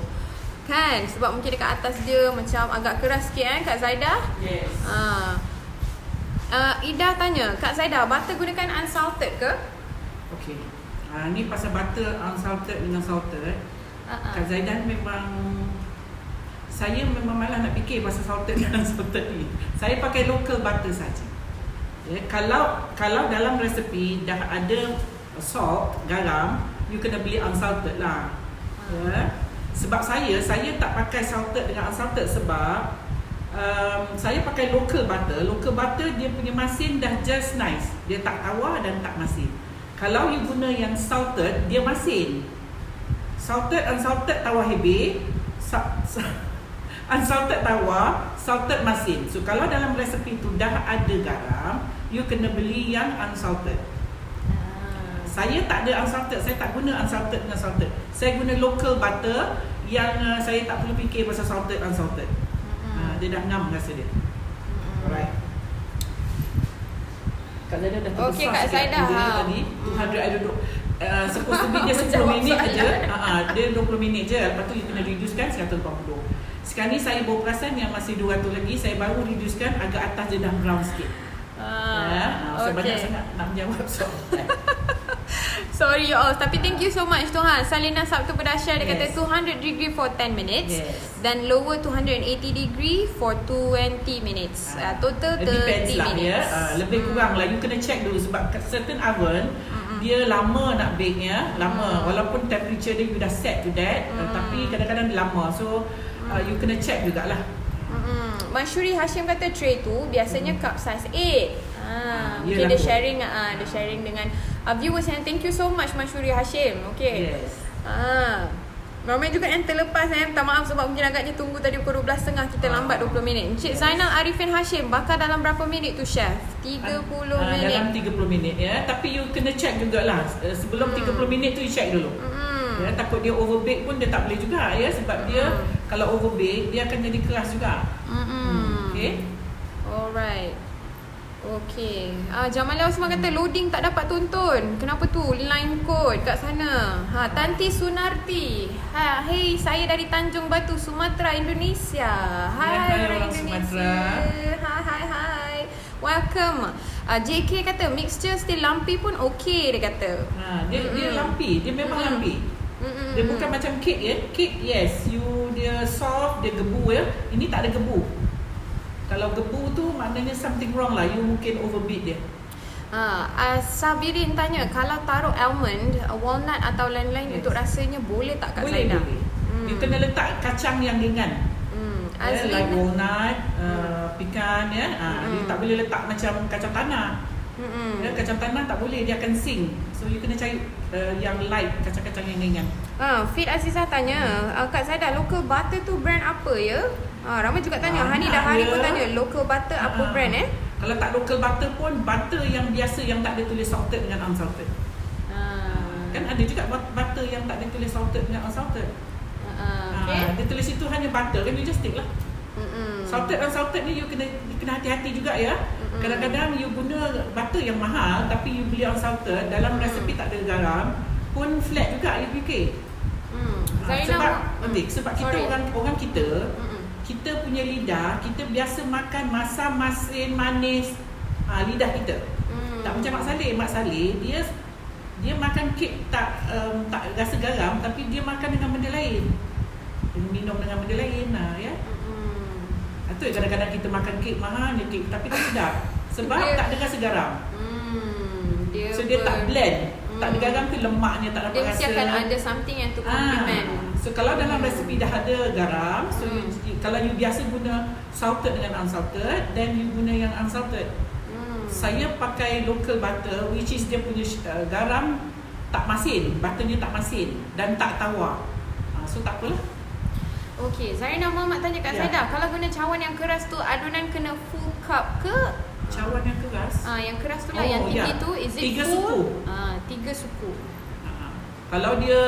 [SPEAKER 1] Kan? Sebab mungkin dekat atas dia macam agak keras sikit Kak Zaidah.
[SPEAKER 2] Yes.
[SPEAKER 1] Ida tanya, Kak Zaidah, butter gunakan unsalted ke?
[SPEAKER 2] Okey. Ni pasal butter unsalted dengan salted. Kak Zaidah saya memang malas nak fikir pasal salted dan unsalted ni. Saya pakai local butter saja. Ya, kalau dalam resepi dah ada salt, garam, you kena beli unsalted lah. Ya. Sebab saya tak pakai salted dengan unsalted sebab saya pakai local butter. Local butter dia punya masin dah just nice. Dia tak tawar dan tak masin. Kalau you guna yang salted, dia masin. Salted, unsalted tawar hebih. Unsalted tawar, salted masin. So kalau dalam resepi tu dah ada garam, you kena beli yang unsalted. Saya tak ada unsalted, saya tak guna unsalted dengan salted. Saya guna local butter yang saya tak perlu fikir pasal salted unsalted. Dia dah ngam rasa dia. Alright. Kak Zaidah dah terbesar
[SPEAKER 1] Okey, Kak Zaidah.
[SPEAKER 2] tadi 200 I duduk supposed to be dia 10 minit je. Dia 20 minit je. Lepas tu you kena reducekan 140. Sekarang ni saya baru perasan yang masih 200 lagi. Saya baru reducekan agak atas dia dah brown sikit. So banyak sangat nak menjawab soalan.
[SPEAKER 1] Sorry you all, tapi thank you so much Tuhan. Salina Sabtu Berdahsyat dia kata 200 degree for 10 minutes dan lower 280 degree for 20 minutes. Total 30
[SPEAKER 2] depends lah
[SPEAKER 1] minutes.
[SPEAKER 2] Lebih kurang lah you kena check dulu sebab certain oven dia lama nak bake ya, lama. Walaupun temperature dia you dah set to that, tapi kadang-kadang dia lama. So you kena check jugalah.
[SPEAKER 1] Mansyuri Hashim kata tray tu biasanya cup size 8. Mungkin dia sharing dengan viewers yang thank you so much Mansyuri Hashim. Okay.
[SPEAKER 2] Yes.
[SPEAKER 1] Ramai juga yang terlepas minta maaf sebab mungkin agaknya tunggu tadi pukul 12.30 kita lambat 20 minit. Encik Zainal Arifin Hashim bakar dalam berapa minit tu chef? 30 minit.
[SPEAKER 2] Dalam 30 minit ya. Tapi you kena check jugalah. Sebelum 30 minit tu you check dulu. Ya, takut dia overbake pun dia tak boleh juga ya sebab dia kalau overbake dia akan jadi keras juga. Okay.
[SPEAKER 1] Alright. Okay. Jamalia Osman kata loading tak dapat tonton. Kenapa tu? Line code kat sana. Tanti Sunarti. Hey, saya dari Tanjung Batu, Sumatera, Indonesia. Hai orang Indonesia. Hai. Welcome. JK kata mixture still lumpy pun okay dia kata.
[SPEAKER 2] Dia lumpy. Dia memang lumpy. Dia bukan macam kek ya. Kek yes, dia soft, dia gebu ya. Ini tak ada gebu. Kalau gebu tu maknanya something wrong lah. You mungkin overbeat dia.
[SPEAKER 1] Sabirin tanya, kalau taruh almond, walnut atau lain-lain untuk rasanya boleh tak Kak Zaidah?
[SPEAKER 2] Boleh. You kena letak kacang yang ringan. Like walnut, pekan ya. You tak boleh letak macam kacang tanah. Kacang tanah tak boleh, dia akan sing. So you kena cari yang light, kacang-kacang yang ringan.
[SPEAKER 1] Fit Azizah tanya, Kak Zaidah, local butter tu brand apa ya? Ramai juga tanya. Hani dah hari pun tanya local butter apa brand
[SPEAKER 2] Kalau tak local butter pun butter yang biasa yang tak ada tulis salted dengan unsalted. Kan ada juga butter yang tak ada tulis salted dengan unsalted. Dia tulis itu hanya butter kan, you just take lah. Salted unsalted ni you kena hati-hati juga ya. Kadang-kadang you guna butter yang mahal tapi you beli unsalted, dalam resepi tak ada garam pun flat juga you fikir. Sebab kita orang kita punya lidah, kita biasa makan masam, masin, manis. Lidah kita. Tak macam Mak Saleh, dia makan kek tak rasa garam tapi dia makan dengan benda lain. Dia minum dengan benda lain ya. Itu kadang-kadang kita makan kek mahal je kek tapi tak sedap sebab tak ada rasa garam. Dia tak blend. Tak ada garam tu lemaknya tak dapat
[SPEAKER 1] dia
[SPEAKER 2] rasa.
[SPEAKER 1] Dia mesti akan ada something yang to complement.
[SPEAKER 2] So kalau dalam resepi Tapi dah ada garam. So kalau you biasa guna salted dengan unsalted, then you guna yang unsalted. Saya pakai local butter, which is dia punya garam tak masin, butternya tak masin dan tak tawar. So tak apalah.
[SPEAKER 1] Okey, Zarina Muhammad tanya Kak Saidah, kalau guna cawan yang keras tu adunan kena full cup ke?
[SPEAKER 2] Cawan yang keras?
[SPEAKER 1] Yang keras tu lah, yang tinggi tu, is it
[SPEAKER 2] 3
[SPEAKER 1] full?
[SPEAKER 2] suku.
[SPEAKER 1] 3 suku.
[SPEAKER 2] Kalau dia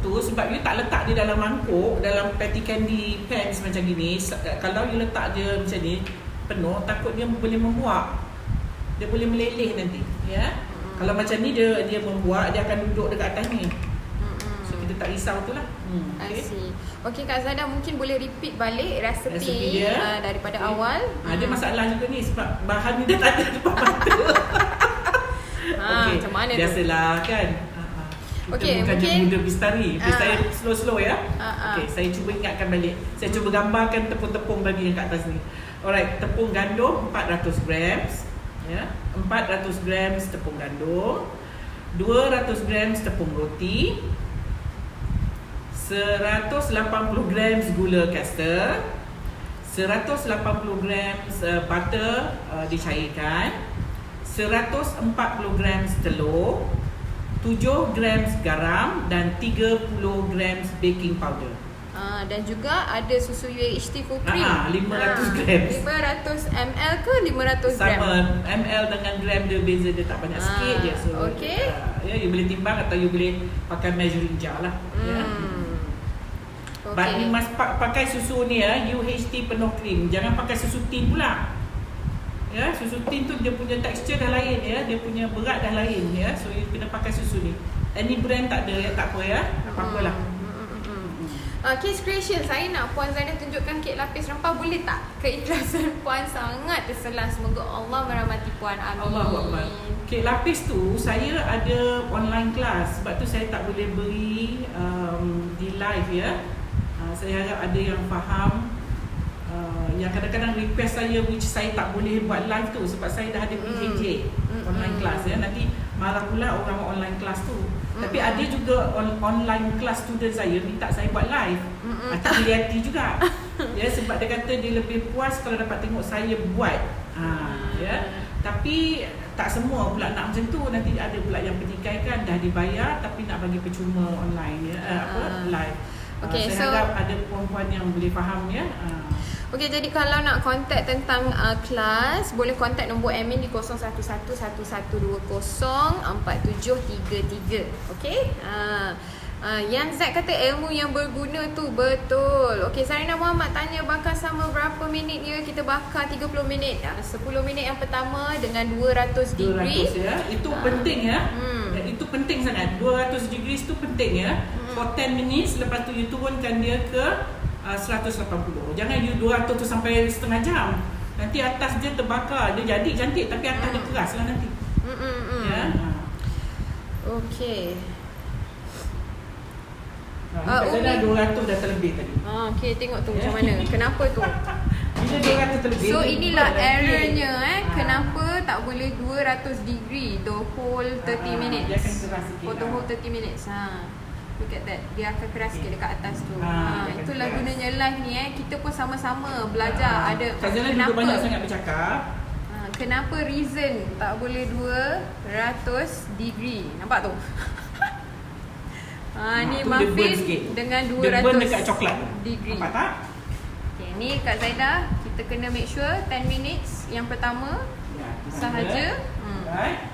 [SPEAKER 2] tu sebab you tak letak dia dalam mangkuk, dalam patty candy pans macam gini, kalau you letak dia macam ni penuh, takut dia boleh membuak. Dia boleh meleleh nanti, ya. Kalau macam ni dia membuak, dia akan duduk dekat atas ni. So kita tak risau tu lah.
[SPEAKER 1] I see. Okay Kak Zada, mungkin boleh repeat balik resepi
[SPEAKER 2] dia
[SPEAKER 1] daripada awal.
[SPEAKER 2] Dia masalah juga ni sebab bahan ni dia tak ada depan mata.
[SPEAKER 1] Macam mana
[SPEAKER 2] biasalah kan. Kita bukan yang muda Bistari. Saya slow-slow ya. Okay, saya cuba ingatkan balik. Saya cuba gambarkan tepung-tepung bagi yang kat atas ni. Alright, tepung gandum 400 grams. Ya, 400 grams tepung gandum, 200 grams tepung roti, 180 grams gula caster, 180 grams butter dicairkan, 140 grams telur, 7 grams garam dan 30 grams baking powder.
[SPEAKER 1] Dan juga ada susu UHT full cream.
[SPEAKER 2] 500 grams.
[SPEAKER 1] 500 ml ke 500 gram?
[SPEAKER 2] Sama, ml dengan gram dia beza, dia tak banyak sikit je. So,
[SPEAKER 1] okay.
[SPEAKER 2] You boleh timbang atau you boleh pakai measuring jar lah.
[SPEAKER 1] Okay.
[SPEAKER 2] But you must pakai susu ni UHT penuh krim. Jangan pakai susu tin pula. Ya, susu tin tu dia punya tekstur dah lain ya, dia punya berat dah lain ya. So you kena pakai susu ni. Any brand tak ada ya, tak apa ya. Apa-apalah.
[SPEAKER 1] Case creation, saya nak Puan Zainal tunjukkan kek lapis rempah, boleh tak? Keikhlasan Puan sangat terselah. Semoga Allah merahmati Puan. Amin.
[SPEAKER 2] Allahuakbar. Kek lapis tu saya ada online kelas. Sebab tu saya tak boleh beri di live ya. Saya harap ada yang faham. Yang kadang-kadang request saya, which saya tak boleh buat live tu sebab saya dah ada PJJ online kelas ya. Nanti marah pula orang online kelas tu. Tapi ada juga online kelas student saya minta saya buat live. Tak boleh hati juga. Ya, sebab dia kata dia lebih puas kalau dapat tengok saya buat. Ya. Tapi tak semua pula nak macam tu. Nanti ada pula yang pertikaikan dah dibayar tapi nak bagi percuma online ya, live. Saya harap ada puan-puan yang boleh faham ya.
[SPEAKER 1] Okey, jadi kalau nak contact tentang kelas, boleh contact nombor admin di 011111204733. Okey? Yang Zat kata ilmu yang berguna tu betul. Okey, Zarina Muhammad tanya bakar sama berapa minit ya? Kita bakar 30 minit. 10 minit yang pertama dengan 200 degree.
[SPEAKER 2] 200 ya. Itu penting ya. Itu penting sangat. 200 degrees tu penting ya. For 10 minutes, lepas tu you turunkan dia ke 180. Jangan you 200 tu sampai setengah jam. Nanti atas dia terbakar. Dia jadi cantik tapi atas dia keras lah nanti. Ya.
[SPEAKER 1] Okey.
[SPEAKER 2] Dah 200 dah terlebih tadi.
[SPEAKER 1] Okey, tengok tu macam mana. Kenapa tu?
[SPEAKER 2] Bila 200 terlebih.
[SPEAKER 1] So inilah errornya Kenapa tak boleh 200 degree the whole 30 minutes.
[SPEAKER 2] Dia akan keras sikit.
[SPEAKER 1] For the whole 30 minutes. Look at that. Dia akan keras sikit dekat atas tu. Itulah
[SPEAKER 2] keras.
[SPEAKER 1] Gunanya live ni Kita pun sama-sama belajar. Ada
[SPEAKER 2] Kak Zainal juga banyak sangat bercakap.
[SPEAKER 1] Kenapa reason tak boleh 200 degree. Nampak tu? Ni muffin dengan 200
[SPEAKER 2] dekat coklat
[SPEAKER 1] degree.
[SPEAKER 2] Nampak tak?
[SPEAKER 1] Okay, ni Kak Zaidah, kita kena make sure 10 minutes yang pertama sahaja.
[SPEAKER 2] Right.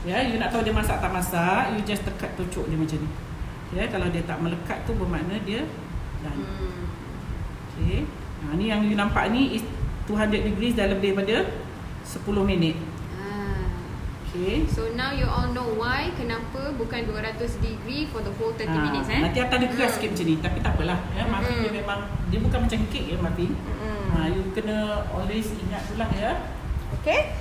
[SPEAKER 2] Ya, you nak tahu dia masak tak masak, you just tekat tucuk dia macam ni. Ya, kalau dia tak melekat tu bermakna dia dah. Okay. Ni yang you nampak ni is 200 degrees dah lebih pada 10 minit. Okay.
[SPEAKER 1] So now you all know why kenapa bukan 200 degree for the whole 30 minutes
[SPEAKER 2] Nanti atas dia keras sikit macam ni, tapi tak apalah ya. Muffin dia memang, dia bukan macam kek ya muffin. You kena always ingat pula ya.
[SPEAKER 1] Okay.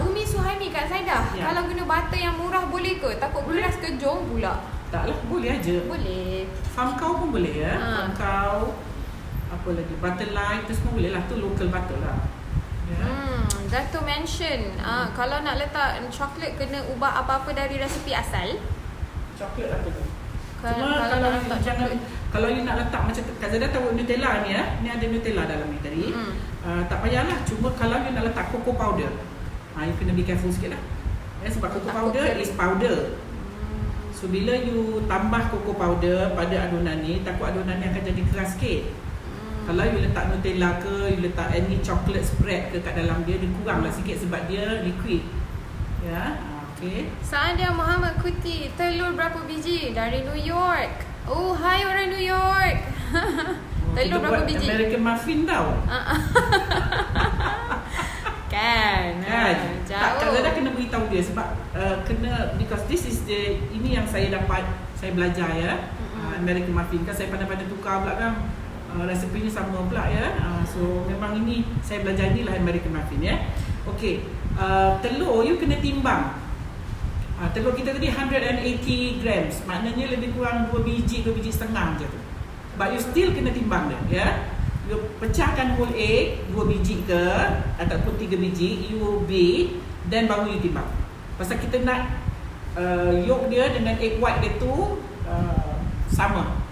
[SPEAKER 1] Umi Suhaimi Kak Zaidah, kalau guna butter yang murah boleh ke? Takut keras ke jom pula.
[SPEAKER 2] Taklah, boleh aja.
[SPEAKER 1] Boleh.
[SPEAKER 2] Farm cow pun boleh ya. Farm cow, apa lagi, butter light tu semua boleh lah. Tu local butter lah ya.
[SPEAKER 1] Dato mention kalau nak letak coklat kena ubah apa-apa dari resepi asal.
[SPEAKER 2] Coklat apa tu? Cuma kalau you jangan, kalau you nak letak macam Kak Zada tahu Nutella ni ya, ni ada Nutella dalam ni tadi. Tak payahlah, cuma kalau you nak letak cocoa powder, you kena be careful sikit lah. Sebab cocoa powder is powder. So bila you tambah cocoa powder pada adunan ni, takut adunan ni akan jadi keras sikit. Kalau you letak Nutella ke, you letak any chocolate spread ke kat dalam dia, dia kuranglah sikit sebab dia liquid. Ya, okey.
[SPEAKER 1] Sadia Muhammad Kuti, telur berapa biji? Dari New York. Oh, hai orang New York. Telur berapa biji?
[SPEAKER 2] American muffin tau.
[SPEAKER 1] Kan.
[SPEAKER 2] Tak, Kak Zada kena beritahu dia sebab kena, because this is the, ini yang saya dapat, saya belajar ya. American muffin kan saya pandai-pandai tukar pula kan. Resepinya sama pula ya. So memang ini saya belajar inilah American muffin ya. Okey. Telur you kena timbang. Telur kita tadi 180 grams. Maknanya lebih kurang 2 biji setengah je tu. But you still kena timbang dia ya. You pecahkan whole egg 2 biji ke ataupun 3 biji, you weigh, then baru you timbang. Pasal kita nak yolk dia dengan egg white dia tu sama.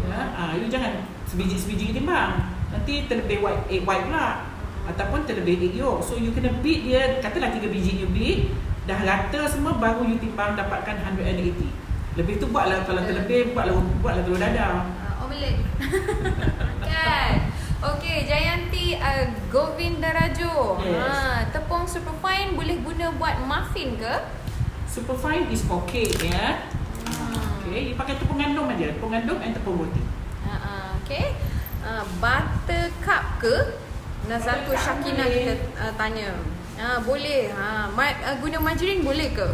[SPEAKER 2] Ya, you jangan sebiji timbang. Nanti terlebih egg white pula ataupun terlebih egg yolk. So you kena beat dia, katalah 3 biji you beat, dah rata semua baru you timbang dapatkan 180. Lebih tu buatlah, kalau terlebih buatlah telur dadar.
[SPEAKER 1] Omelet. Kan. Okey, Jayanti Govindarajo.
[SPEAKER 2] Yes.
[SPEAKER 1] Tepung superfine boleh guna buat muffin ke?
[SPEAKER 2] Superfine is for cake ya. Okay, you pakai tepung gandum aja, tepung gandum and tepung roti.
[SPEAKER 1] Okay. Buttercup ke? Satu Syakina kita tanya. Boleh. Guna margarin boleh ke?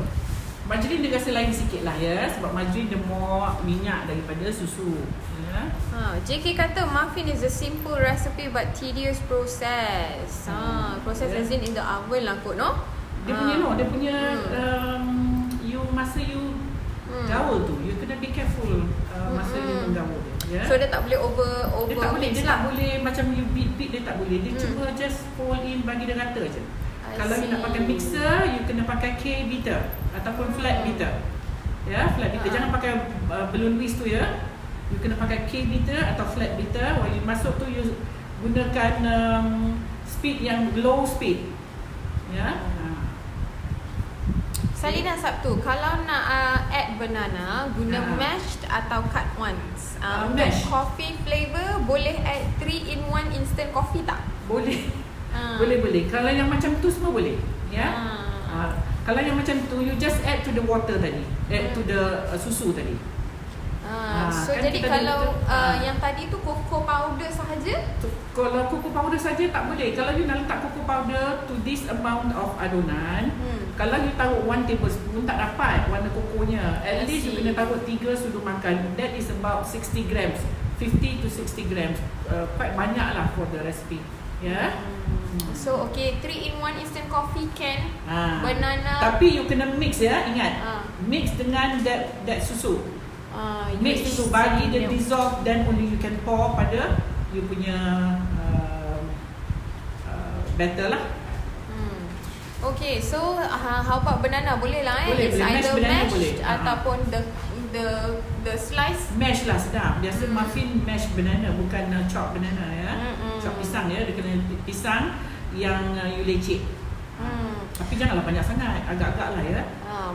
[SPEAKER 2] Margarin dia rasa lain sikit lah ya. Sebab margarin dia more minyak daripada susu ya.
[SPEAKER 1] JK kata muffin is a simple recipe but tedious process. Process as in the oven lah kot no?
[SPEAKER 2] Dia punya masa you gaul tu, you kena be careful masa you menggaul dia.
[SPEAKER 1] So dia tak boleh over
[SPEAKER 2] dia tak boleh, tak boleh macam you beat dia tak boleh. Dia cuma just fold in, bagi dia rata je. Kalau you nak pakai mixer, you kena pakai K beater ataupun flat beater. Ya, flat beater. Jangan pakai balloon whisk tu ya. You kena pakai K beater atau flat beater. When you masuk tu, you gunakan speed yang low speed. Ya.
[SPEAKER 1] Salina Sabtu, kalau nak add banana, guna mashed atau cut once?
[SPEAKER 2] Mash.
[SPEAKER 1] Coffee flavor, boleh add 3-in-1 instant coffee tak?
[SPEAKER 2] Boleh. Boleh. Kalau yang macam tu semua boleh. Ya. Kalau yang macam tu, you just add to the water tadi. Add to the susu tadi.
[SPEAKER 1] So kan jadi kalau yang tadi tu cocoa powder sahaja?
[SPEAKER 2] Kalau cocoa powder saja tak boleh. Kalau you nak letak cocoa powder to this amount of adunan, kalau you taruh 1 tablespoon tak dapat warna kokonya. At least you kena taruh 3 sudu makan. That is about 60 grams. 50 to 60 grams. Quite banyak lah for the recipe. Ya.
[SPEAKER 1] So 3-in-1 instant coffee can banana.
[SPEAKER 2] Tapi you kena mix ya, ingat. Mix dengan that susu. Mix dulu, bagi dia dissolve, then only you can pour pada you punya batter lah.
[SPEAKER 1] Okay, so how about banana? Boleh lah
[SPEAKER 2] Boleh,
[SPEAKER 1] It's either mashed
[SPEAKER 2] boleh.
[SPEAKER 1] ataupun the slice.
[SPEAKER 2] Mash lah sedap. Biasa muffin mash banana, bukan chop banana ya. Chop pisang ya, dia kena pisang yang you leceh. Tapi janganlah banyak sangat, agak-agak lah ya.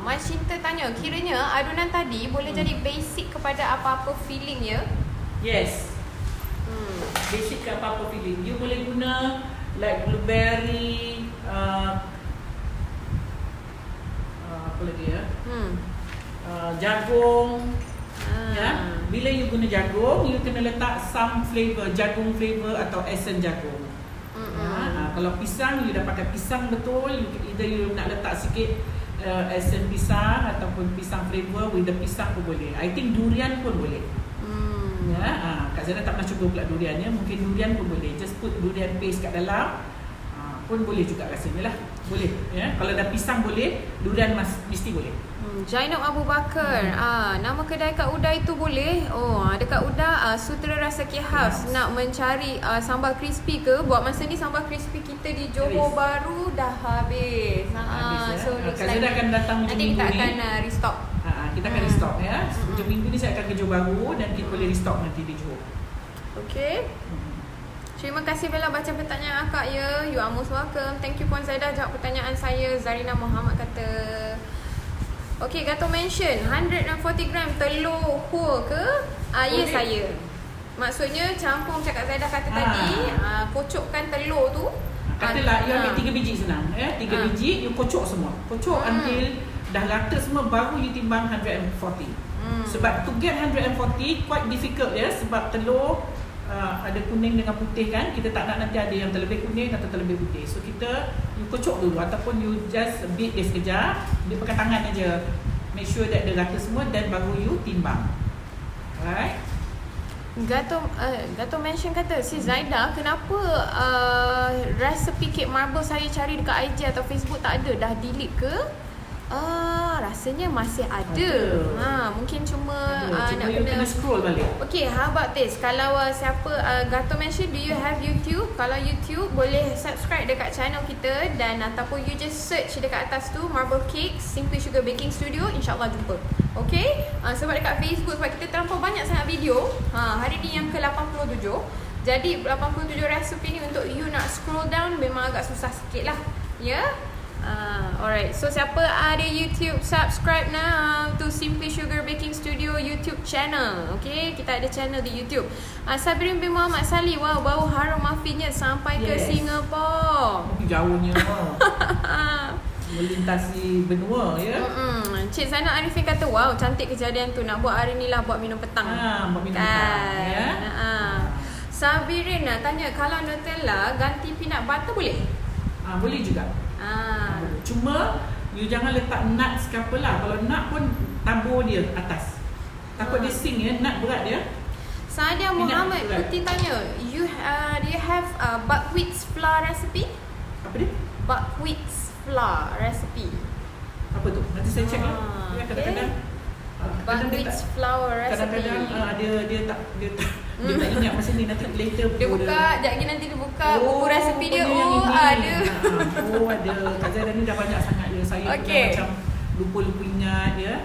[SPEAKER 1] Mas Cinta tanya, kiranya adunan tadi boleh jadi basic kepada apa-apa filling ya?
[SPEAKER 2] Yes. Basic ke apa-apa filling. You boleh guna like blueberry, apa lagi ya? Jagung. Ya. Bila you guna jagung, you kena letak some flavor, jagung flavor atau essence jagung. Kalau pisang, you dah pakai pisang betul, either you nak letak sikit essence pisang ataupun pisang flavor with the pisang pun boleh. I think durian pun boleh. Ya, Kak Zana tak pernah cuba pula durian ya. Mungkin durian pun boleh. Just put durian paste kat dalam pun boleh juga rasanya lah. Boleh ya. Kalau dah pisang boleh, durian mesti boleh.
[SPEAKER 1] Jainab Abu Bakar, nama kedai Kak Uda itu boleh? Dekat Uda Sutera Rasa House. Nak mencari sambal crispy ke? Buat masa ni sambal crispy kita di Johor Baru dah habis. So
[SPEAKER 2] Kak Zana akan datang
[SPEAKER 1] nanti kita akan restock.
[SPEAKER 2] Kita akan restock ya. Hujung minggu ni saya akan kerja baru dan kita boleh restock nanti di Johor.
[SPEAKER 1] Okay. Terima kasih Bella baca pertanyaan akak ya. You are most welcome. Thank you Puan Zaidah jawab pertanyaan saya. Zarina Muhammad kata, okay, Gato mention 140 gram telur whole ke? Ya saya. Maksudnya campur macam Kak Zaidah kata tadi, kocokkan telur tu.
[SPEAKER 2] Katalah you ambil 3 biji senang. 3 biji you kocok semua. Kocok until dah rata semua baru you timbang 140. Sebab to get 140 quite difficult ya. Sebab telur ada kuning dengan putih kan. Kita tak nak nanti ada yang terlebih kuning atau terlebih putih. So kita you kocok dulu ataupun you just beat dia sekejap. Beat pakai tangan aja. Make sure that dia rata semua dan baru you timbang. Alright.
[SPEAKER 1] Gato mention kata, si Zaidah kenapa resepi kek marble saya cari dekat IG atau Facebook tak ada, dah delete ke? Rasanya masih ada. Mungkin cuma
[SPEAKER 2] nak kena scroll balik.
[SPEAKER 1] Okay, how about this? Kalau siapa Gato mention, do you have YouTube? Kalau YouTube boleh subscribe dekat channel kita dan ataupun you just search dekat atas tu Marble Cakes Simply Sugar Baking Studio, InsyaAllah jumpa. Okay, sebab dekat Facebook sebab kita terlampau banyak sangat video. Hari ni yang ke-87. Jadi 87 resepi ni untuk you nak scroll down memang agak susah sikit lah. Ya. Alright, so siapa ada YouTube, subscribe now to Simply Sugar Baking Studio YouTube channel. Okay, kita ada channel di YouTube. Sabirin bin Muhammad Salih, wow, bau harum muffinnya sampai ke Singapura.
[SPEAKER 2] Jauhnya. Melintasi benua ya.
[SPEAKER 1] Cik Zainal Arifin kata, wow, cantik kejadian tu. Nak buat hari ni lah, buat minum petang.
[SPEAKER 2] Buat minum petang ya.
[SPEAKER 1] Sabirin tanya, kalau Nutella ganti peanut butter boleh?
[SPEAKER 2] Boleh juga. Cuma you jangan letak nuts ke apa lah. Kalau nut pun tabur dia atas. Takut dia sing ya, nut berat dia.
[SPEAKER 1] Sadia Muhammad Putih tanya, do you have buckwheat flour recipe?
[SPEAKER 2] Apa dia?
[SPEAKER 1] Buckwheat flour recipe.
[SPEAKER 2] Apa tu? Nanti saya check lah. Kadang-kadang
[SPEAKER 1] buckwheat flour recipe.
[SPEAKER 2] Kadang-kadang dia tak ingat masa ni, nanti later
[SPEAKER 1] dia buka, sekejap lagi nanti dia buka buku resipi dia.
[SPEAKER 2] Ada. Ada. Kak Zaidah ni dah banyak sangat dia. Saya macam lupa-lupa ingat ya.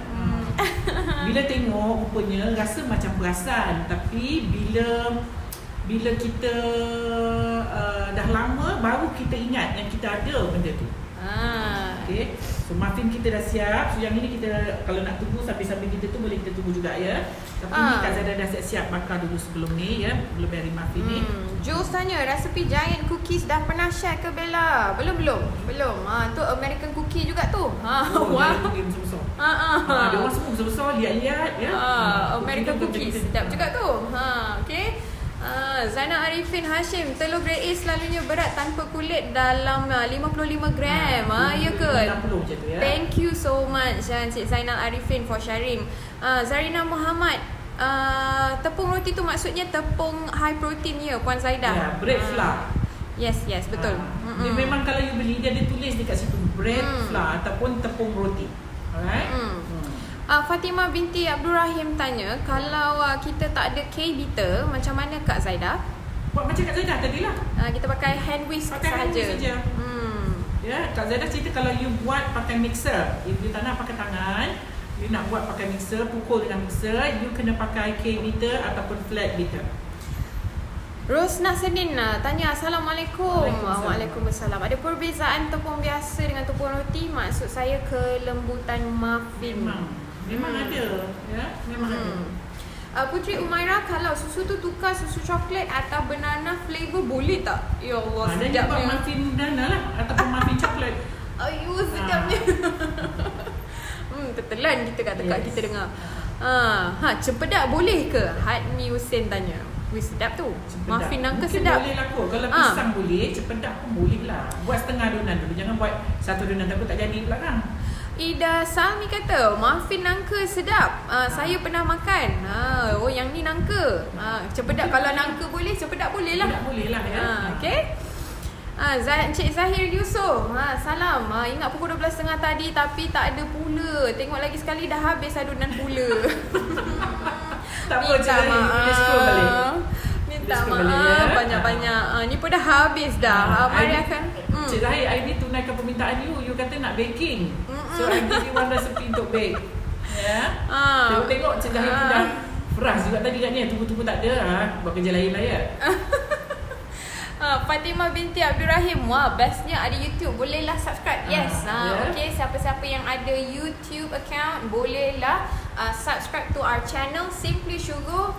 [SPEAKER 2] Bila tengok rupanya rasa macam perasan, tapi bila kita dah lama baru kita ingat yang kita ada benda tu. Okay. So muffin kita dah siap. So yang ini kita kalau nak tunggu sambil-sambil kita tu boleh kita tunggu juga ya. Tapi ni Kak Zaidah dah siap-siap bakar dulu sebelum ni ya. Belum hari muffin ni.
[SPEAKER 1] Jules tanya, resepi giant cookies dah pernah share ke Bella? Belum. Tu American cookie juga tu.
[SPEAKER 2] Giant cookie besar-besar. Dia orang semua besar-besar, liat-liat ya.
[SPEAKER 1] American cookies sedap juga tu. Okay. Zainal Arifin Hashim, telur grade A selalunya berat tanpa kulit dalam 55 gram. Ya ke?
[SPEAKER 2] 60 macam tu ya.
[SPEAKER 1] Thank you so much Cik Zainal Arifin for sharing. Zarina Muhammad, tepung roti tu maksudnya tepung high protein ya Puan Zaidah?
[SPEAKER 2] Ya, bread flour.
[SPEAKER 1] Yes, betul.
[SPEAKER 2] Dia memang kalau you beli dia ada tulis dekat situ bread flour ataupun tepung roti. Alright?
[SPEAKER 1] Fatimah binti Abdul Rahim tanya, kalau kita tak ada K-beater, macam mana Kak Zaidah?
[SPEAKER 2] Buat macam Kak Zaidah tadi lah.
[SPEAKER 1] Kita pakai hand whisk sahaja.
[SPEAKER 2] Ya, Kak Zaidah cerita kalau you buat pakai mixer. If you tak nak pakai tangan, you nak buat pakai mixer, pukul dengan mixer, you kena pakai K-beater ataupun flat beater.
[SPEAKER 1] Rosna Senin tanya, Assalamualaikum. Waalaikumsalam. Ada perbezaan tepung biasa dengan tepung roti? Maksud saya kelembutan muffin.
[SPEAKER 2] Memang ada ya, memang ada.
[SPEAKER 1] Putri Umairah, kalau susu tu tukar susu coklat atau banana flavor boleh tak? Ya Allah, sedapnya.
[SPEAKER 2] Ada muffin banana lah ataupun muffin coklat.
[SPEAKER 1] Ayu, sedapnya. Tertelan kita kat dekat kita dengar. Cempedak boleh ke? Hadni Hussein tanya. Wih, sedap tu. Muffin nangka sedap.
[SPEAKER 2] Boleh lah kot. Kalau pisang boleh, cempedak pun boleh lah. Buat setengah adunan dulu. Jangan buat satu adunan, takut tak jadi pula kan.
[SPEAKER 1] Ida Salmi kata, muffin nangka sedap. Saya pernah makan. Oh, yang ni nangka. Cempedak kalau nangka boleh, cempedak boleh lah.
[SPEAKER 2] Cempedak boleh lah ya.
[SPEAKER 1] Okay. Encik Zahir Yusof, salam. Ingat pukul 12.30 tadi tapi tak ada pula. Tengok lagi sekali dah habis adunan pula.
[SPEAKER 2] Tak apa, Cik Zahir, boleh scroll balik.
[SPEAKER 1] Minta maaf banyak-banyak. Ni pun dah habis dah. Mari akan
[SPEAKER 2] Cik Zahir, I ni tunaikan permintaan you. You kata nak baking. So I give you one recipe untuk bake. Ya. Tengok cegah itu dah peras juga tadi kat ni. Tubuh-tubuh tak ada. Buat kerja lain lah ya.
[SPEAKER 1] Fatimah binti Abdul Rahim. Wah, bestnya ada YouTube. Bolehlah subscribe. Yes. Okay, siapa-siapa yang ada YouTube account, bolehlah subscribe to our channel Simply Sugar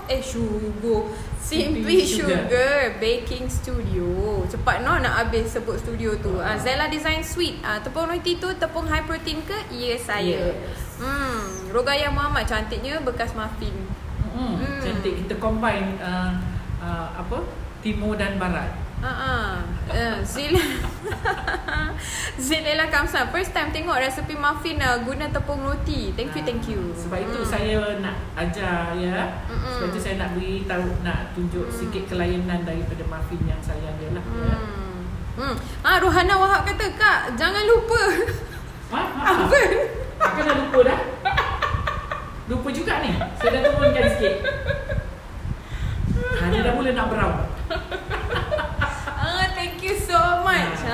[SPEAKER 1] Baking Studio. Cepat nak habis sebut studio tu. Zella Design Sweet. Tepung roti tu tepung high protein ke? Ya, saya. Rogaya Muhammad, cantiknya bekas muffin.
[SPEAKER 2] Cantik. Kita combine timur dan barat.
[SPEAKER 1] Zilela Kamsa, first time tengok resepi muffin guna tepung roti. Thank you.
[SPEAKER 2] Sebab itu saya nak ajar ya. Sebab itu saya nak beritahu, nak tunjuk sikit kelainan daripada muffin yang saya ada lah ya.
[SPEAKER 1] Rohana Wahab kata, Kak, jangan lupa.
[SPEAKER 2] Apa? Aku dah lupa dah. Lupa juga ni. Saya dah turunkan sikit. Dia dah mula nak brown.
[SPEAKER 1] Thank you so much.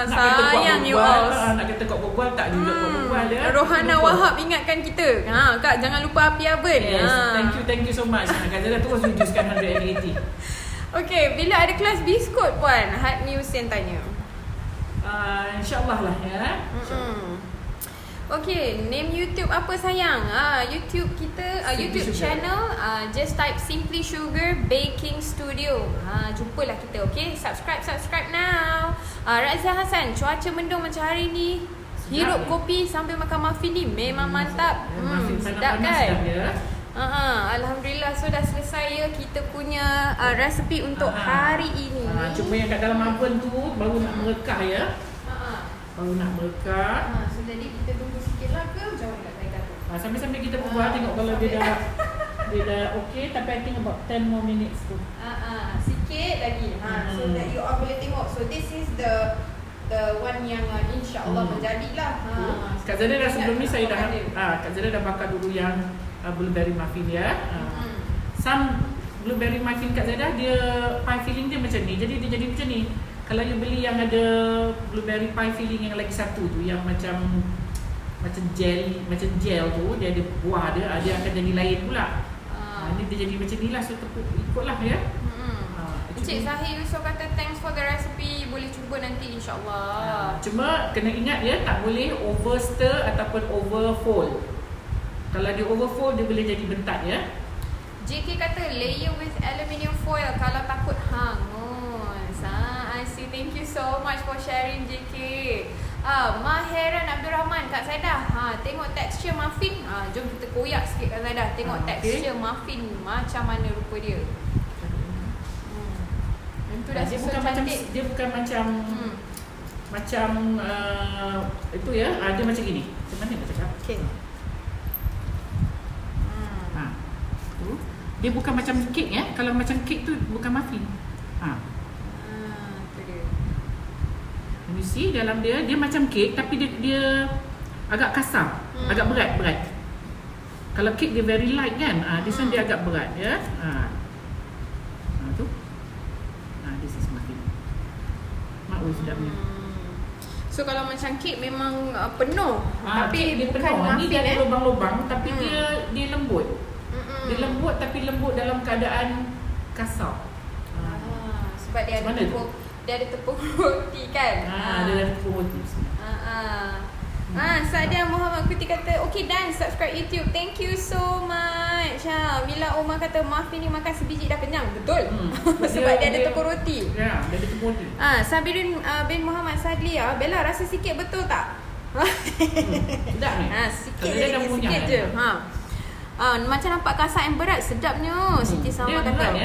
[SPEAKER 2] Sayang
[SPEAKER 1] you all.
[SPEAKER 2] Nak kata kau berbual tak juga berbual ya.
[SPEAKER 1] Rohana Wahab ingatkan kita. Kak, jangan lupa api oven.
[SPEAKER 2] Yes, thank you so much. Kak Zara terus wujudkan 180.
[SPEAKER 1] Okay, bila ada kelas biskut puan? Hard News yang tanya.
[SPEAKER 2] InsyaAllah lah ya.
[SPEAKER 1] Okay, name YouTube apa sayang? YouTube kita, YouTube channel, just type Simply Sugar Baking Studio. Jumpalah kita, okay? Subscribe now. Razia Hassan, cuaca mendung macam hari ni, hirup kopi sambil makan muffin ni memang mantap. Sedap kan? Alhamdulillah, so dah selesai ya kita punya resepi untuk hari ini.
[SPEAKER 2] Cuma yang kat dalam oven tu baru nak merekah ya. Baru nak merekah.
[SPEAKER 1] So jadi kita tunggu sikit lah ke macam mana saya kata?
[SPEAKER 2] Sambil-sambil kita berbual tengok kalau dia dah okay. Tapi I think about 10 more minutes tu.
[SPEAKER 1] Sikit lagi. So that you all boleh tengok. So this is the one yang insya-Allah menjadilah.
[SPEAKER 2] Kak Zara dah sebelum ni saya dah Kak Zara dah bakar dulu yang blueberry muffin ya. Some blueberry muffin Kak Zara dia pie filling dia macam ni. Jadi dia jadi macam ni. Kalau you beli yang ada blueberry pie filling yang lagi satu tu yang macam gel tu, dia ada buah dia akan jadi lain pula. Ini dia jadi macam ni lah. So ikutlah ya.
[SPEAKER 1] Encik Zahir Yusof kata thanks for the recipe, boleh cuba nanti insya-Allah.
[SPEAKER 2] Cuma kena ingat ya, tak boleh over stir ataupun over fold. Kalau dia over fold dia boleh jadi bentat ya.
[SPEAKER 1] JK kata layer with aluminium foil kalau takut hangus. I see. Thank you so much for sharing JK. Maheran Abdul Rahman, Kak Zaidah, tengok tekstur muffin. Jom kita koyak sikit Kak Zaidah. Tengok tekstur muffin macam mana rupa dia. Itu dah
[SPEAKER 2] dia bukan
[SPEAKER 1] cantik.
[SPEAKER 2] dia bukan macam itu ya. Dia macam gini. Macam mana nak cakap?
[SPEAKER 1] Okay.
[SPEAKER 2] Dia bukan macam kek ya. Kalau macam kek tu bukan muffin.
[SPEAKER 1] Tu dia.
[SPEAKER 2] You see dalam dia macam kek tapi dia agak kasar, agak berat. Kalau kek dia very light kan. This one dia agak berat ya. Tu. This is muffin. Sedapnya.
[SPEAKER 1] So kalau macam kek memang penuh. Tapi
[SPEAKER 2] dia
[SPEAKER 1] bukan
[SPEAKER 2] penuh. Ni
[SPEAKER 1] muffin
[SPEAKER 2] dia ada lubang-lubang tapi dia lembut. Dia lembut tapi lembut dalam keadaan kasar.
[SPEAKER 1] Sebab dia ada tepung roti kan.
[SPEAKER 2] Dia ada tepung roti.
[SPEAKER 1] Sadia Muhammad Kuti kata okay done, subscribe YouTube. Thank you so much. Mila Omar kata muffin ni makan sebiji dah kenyang. Betul. Sebab dia ada tepung roti.
[SPEAKER 2] Ya, dia ada tepung roti.
[SPEAKER 1] Sabirin bin Muhammad Sadli, Bella rasa sikit betul tak?
[SPEAKER 2] Sedap ni.
[SPEAKER 1] Sikit je. Macam nampak kasar yang berat. Sedapnya. Siti Sama kata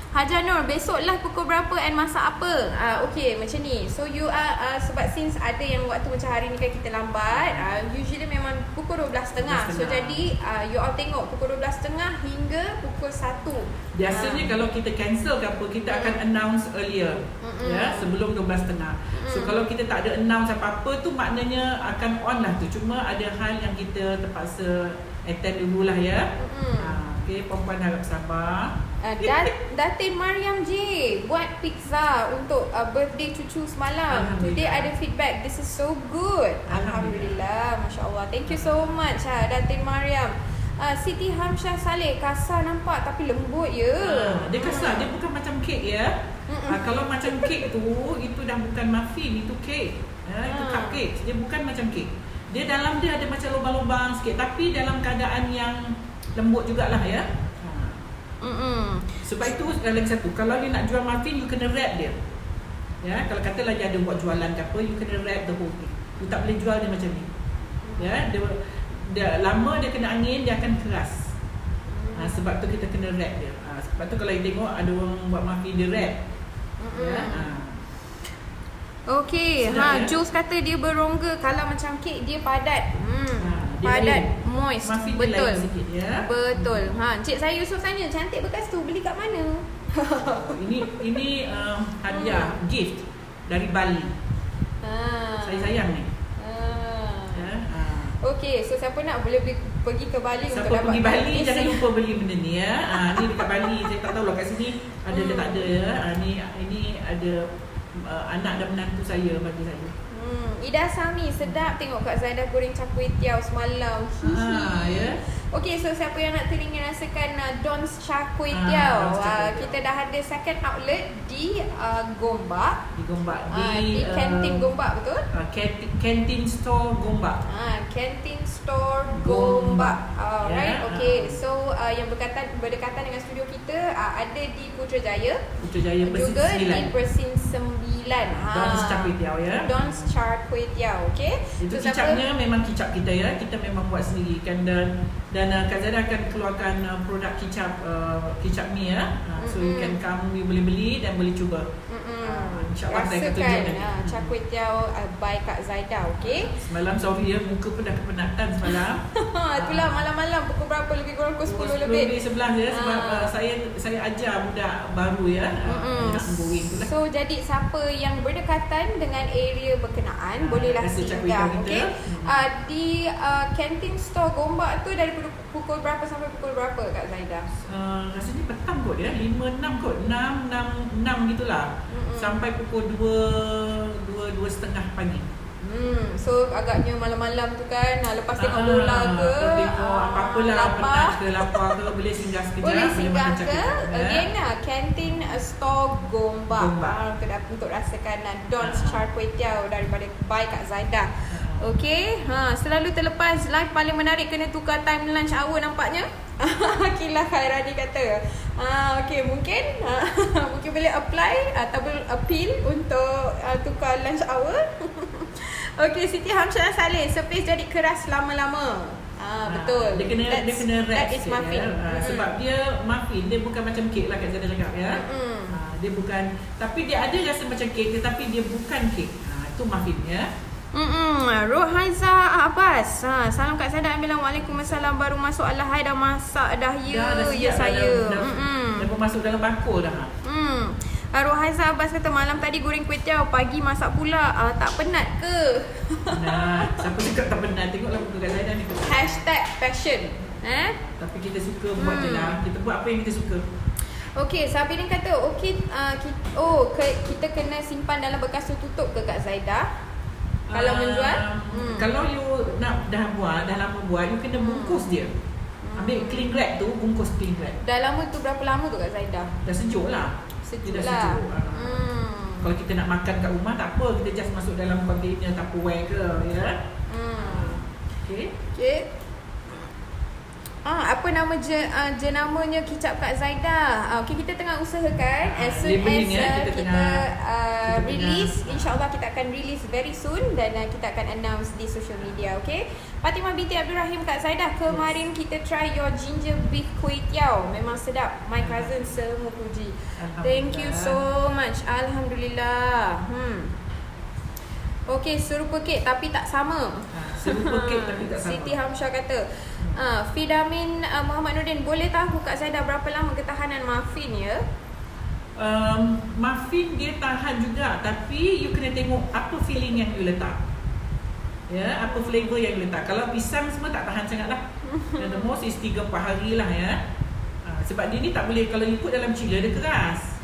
[SPEAKER 1] Hajar Nur, besoklah pukul berapa and masak apa? Okay, macam ni. So you sebab since ada yang waktu macam hari ni kan kita lambat, usually memang pukul 12.30. So jadi you all tengok pukul 12.30 hingga pukul 1.
[SPEAKER 2] Biasanya kalau kita cancel ke apa, kita akan announce earlier. Ya, sebelum 12.30. So kalau kita tak ada announce apa-apa tu maknanya akan on lah tu. Cuma ada hal yang kita terpaksa attend dululah ya. Okey, perempuan harap sabar.
[SPEAKER 1] Datin Mariam J buat pizza untuk birthday cucu semalam. Today ada feedback. This is so good. Alhamdulillah. Masya Allah. Thank you so much Datin Mariam. Siti Hamsyah Saleh, kasar nampak tapi lembut ya.
[SPEAKER 2] Dia kasar, dia bukan macam kek ya. Kalau macam kek tu, itu dah bukan muffin, itu kek. Itu cupcake. Dia bukan macam kek. Dia dalam dia ada macam lubang-lubang sikit, tapi dalam keadaan yang lembut jugalah ya. Sebab itu lagi satu, kalau you nak jual muffin, you kena wrap dia. Ya, kalau katalah dia ada buat jualan ke apa, you kena wrap the whole thing. You tak boleh jual dia macam ni. Ya, dia lama dia kena angin, dia akan keras. Sebab tu kita kena wrap dia. Sebab tu kalau you tengok ada orang buat muffin dia wrap. Ya.
[SPEAKER 1] Okey,
[SPEAKER 2] ya?
[SPEAKER 1] Jules kata dia berongga kalau macam kek dia padat.
[SPEAKER 2] Dia
[SPEAKER 1] Padat,
[SPEAKER 2] lain.
[SPEAKER 1] moist.
[SPEAKER 2] Muffin dia
[SPEAKER 1] Betul.
[SPEAKER 2] lain sikit ya.
[SPEAKER 1] Betul. Cik saya Yusof tanya, cantik bekas tu beli kat mana?
[SPEAKER 2] Ini hadiah gift dari Bali. Saya sayang ni. Ya.
[SPEAKER 1] Okey, so siapa nak boleh pergi ke Bali
[SPEAKER 2] Siapa
[SPEAKER 1] untuk dapat
[SPEAKER 2] pergi Bali
[SPEAKER 1] isi.
[SPEAKER 2] jangan lupa beli benda ni ya. Ni dekat Bali, saya tak tahu lah kat sini ada ke tak ada ya. Ini ada anak dan menantu saya bagi saya.
[SPEAKER 1] Ida Sami, sedap tengok Kak Zaidah goreng char kway teow semalam.
[SPEAKER 2] Ya.
[SPEAKER 1] Okey, so siapa yang nak teringin rasakan Don's char kway
[SPEAKER 2] Don's
[SPEAKER 1] teow,
[SPEAKER 2] char kway teow.
[SPEAKER 1] kita dah ada second outlet di Gombak.
[SPEAKER 2] Di Gombak.
[SPEAKER 1] Di kantin Gombak, betul?
[SPEAKER 2] Kantin store Gombak.
[SPEAKER 1] Kantin store Gombak. Alright,
[SPEAKER 2] Yeah.
[SPEAKER 1] okay. So yang berdekatan dengan studio kita ada di Putrajaya.
[SPEAKER 2] Putrajaya Persis
[SPEAKER 1] Juga
[SPEAKER 2] 9.
[SPEAKER 1] di Persin 9.
[SPEAKER 2] Don's char kway teow ya.
[SPEAKER 1] Don's char kway teow, okay?
[SPEAKER 2] Itu
[SPEAKER 1] So,
[SPEAKER 2] kicapnya memang kicap kita ya. Kita memang buat sendiri kan, dan Kak Zada akan keluarkan produk kicap mi ya. So you can come, you boleh beli dan boleh cuba. InsyaAllah saya akan tunjuk
[SPEAKER 1] rasakan
[SPEAKER 2] nanti.
[SPEAKER 1] char kway teow by Kak Zaida, okay?
[SPEAKER 2] Semalam sorry ya, muka pun dah kepenatan semalam.
[SPEAKER 1] Itulah malam-malam pukul berapa, lebih kurang pukul 10 lebih.
[SPEAKER 2] 11 ya, sebab saya ajar budak baru ya. Nak ongoing tu lah.
[SPEAKER 1] So jadi siapa yang berdekatan dengan area berkenaan bolehlah
[SPEAKER 2] rasa char kway
[SPEAKER 1] singgah,
[SPEAKER 2] teow kita.
[SPEAKER 1] okey. Di kantin store Gombak tu dari pukul berapa sampai pukul berapa Kak Zaida?
[SPEAKER 2] Rasanya petang kot ya, 5-6 kot, 6 gitulah. Sampai pukul 2:30 pagi.
[SPEAKER 1] So agaknya malam-malam tu kan, lepas tengok bola ke,
[SPEAKER 2] tengok apa-apalah, penat ke lapar ke, boleh singgah sekejap.
[SPEAKER 1] boleh singgah
[SPEAKER 2] makan
[SPEAKER 1] ke
[SPEAKER 2] cakap,
[SPEAKER 1] again kantin store Gombak,
[SPEAKER 2] Gombak.
[SPEAKER 1] untuk rasakan Don's char kway teow daripada by Kak Zaida. Okey, selalu terlepas live paling menarik kena tukar time lunch hour nampaknya. Akilah Khairani kata. Okey, mungkin mungkin boleh apply ataupun appeal untuk tukar lunch hour. Okey, Siti Hamsyah Saleh, space jadi keras lama-lama. Betul.
[SPEAKER 2] Dia kena wrap
[SPEAKER 1] that is
[SPEAKER 2] sikit,
[SPEAKER 1] muffin.
[SPEAKER 2] ya. Sebab dia muffin, dia bukan macam kek lah Kak Zada cakap ya. Dia bukan, tapi dia ada rasa macam kek tetapi dia bukan kek. Itu muffin ya.
[SPEAKER 1] Rohaiza Abbas, salam Kak Sada, bilang waalaikumsalam, baru masuk alahai dah masak dah ya.
[SPEAKER 2] Dah
[SPEAKER 1] Ya
[SPEAKER 2] siap
[SPEAKER 1] saya.
[SPEAKER 2] Dah pun masuk dalam bakul dah.
[SPEAKER 1] Rohaiza Abbas kata malam tadi goreng kuih teow, pagi masak pula. Tak penat ke?
[SPEAKER 2] Nah, siapa cakap tak penat? Tengoklah muka Kak Zada ni.
[SPEAKER 1] #passion.
[SPEAKER 2] Tapi kita suka buat je lah. Kita buat apa yang kita suka.
[SPEAKER 1] Okey, Sabirin kata kita kena simpan dalam bekas tertutup ke Kak Zaida? Kalau menjual?
[SPEAKER 2] Kalau you nak dah lama buat, you kena bungkus dia. Ambil cling wrap tu, bungkus cling wrap.
[SPEAKER 1] Dah lama tu, berapa lama tu Kak Zaida?
[SPEAKER 2] Dah sejuk lah.
[SPEAKER 1] Sejuk
[SPEAKER 2] Dia
[SPEAKER 1] lah.
[SPEAKER 2] dah sejuk. Kalau kita nak makan kat rumah tak apa, kita just masuk dalam container Tupperware ke ya. Okey.
[SPEAKER 1] Apa nama jenamanya kicap Kak Zaida? Okey, kita tengah usahakan as soon
[SPEAKER 2] labeling
[SPEAKER 1] as
[SPEAKER 2] ya,
[SPEAKER 1] kita release,
[SPEAKER 2] tengah-
[SPEAKER 1] insya-Allah kita akan release very soon dan kita akan announce di social media, okey? Fatimah binti Abdul Rahim, Kak Zaida, kemarin kita try your ginger beef kuih teow, memang sedap. My cousin semua puji. Thank you so much. Alhamdulillah. Okey, serupa kek tapi tak sama.
[SPEAKER 2] Serupa kek tapi tak sama.
[SPEAKER 1] Siti Hamsyah kata, Fidamin Muhammad Nordin, boleh tahu Kak Zaida berapa lama ketahanan muffin ya?
[SPEAKER 2] Muffin dia tahan juga, tapi you kena tengok apa filling yang you letak. Ya, apa flavor yang you letak. Kalau pisang semua tak tahan sangat lah. And the most is 3-4 hari lah ya. sebab dia ni tak boleh, kalau you put dalam chiller dia keras.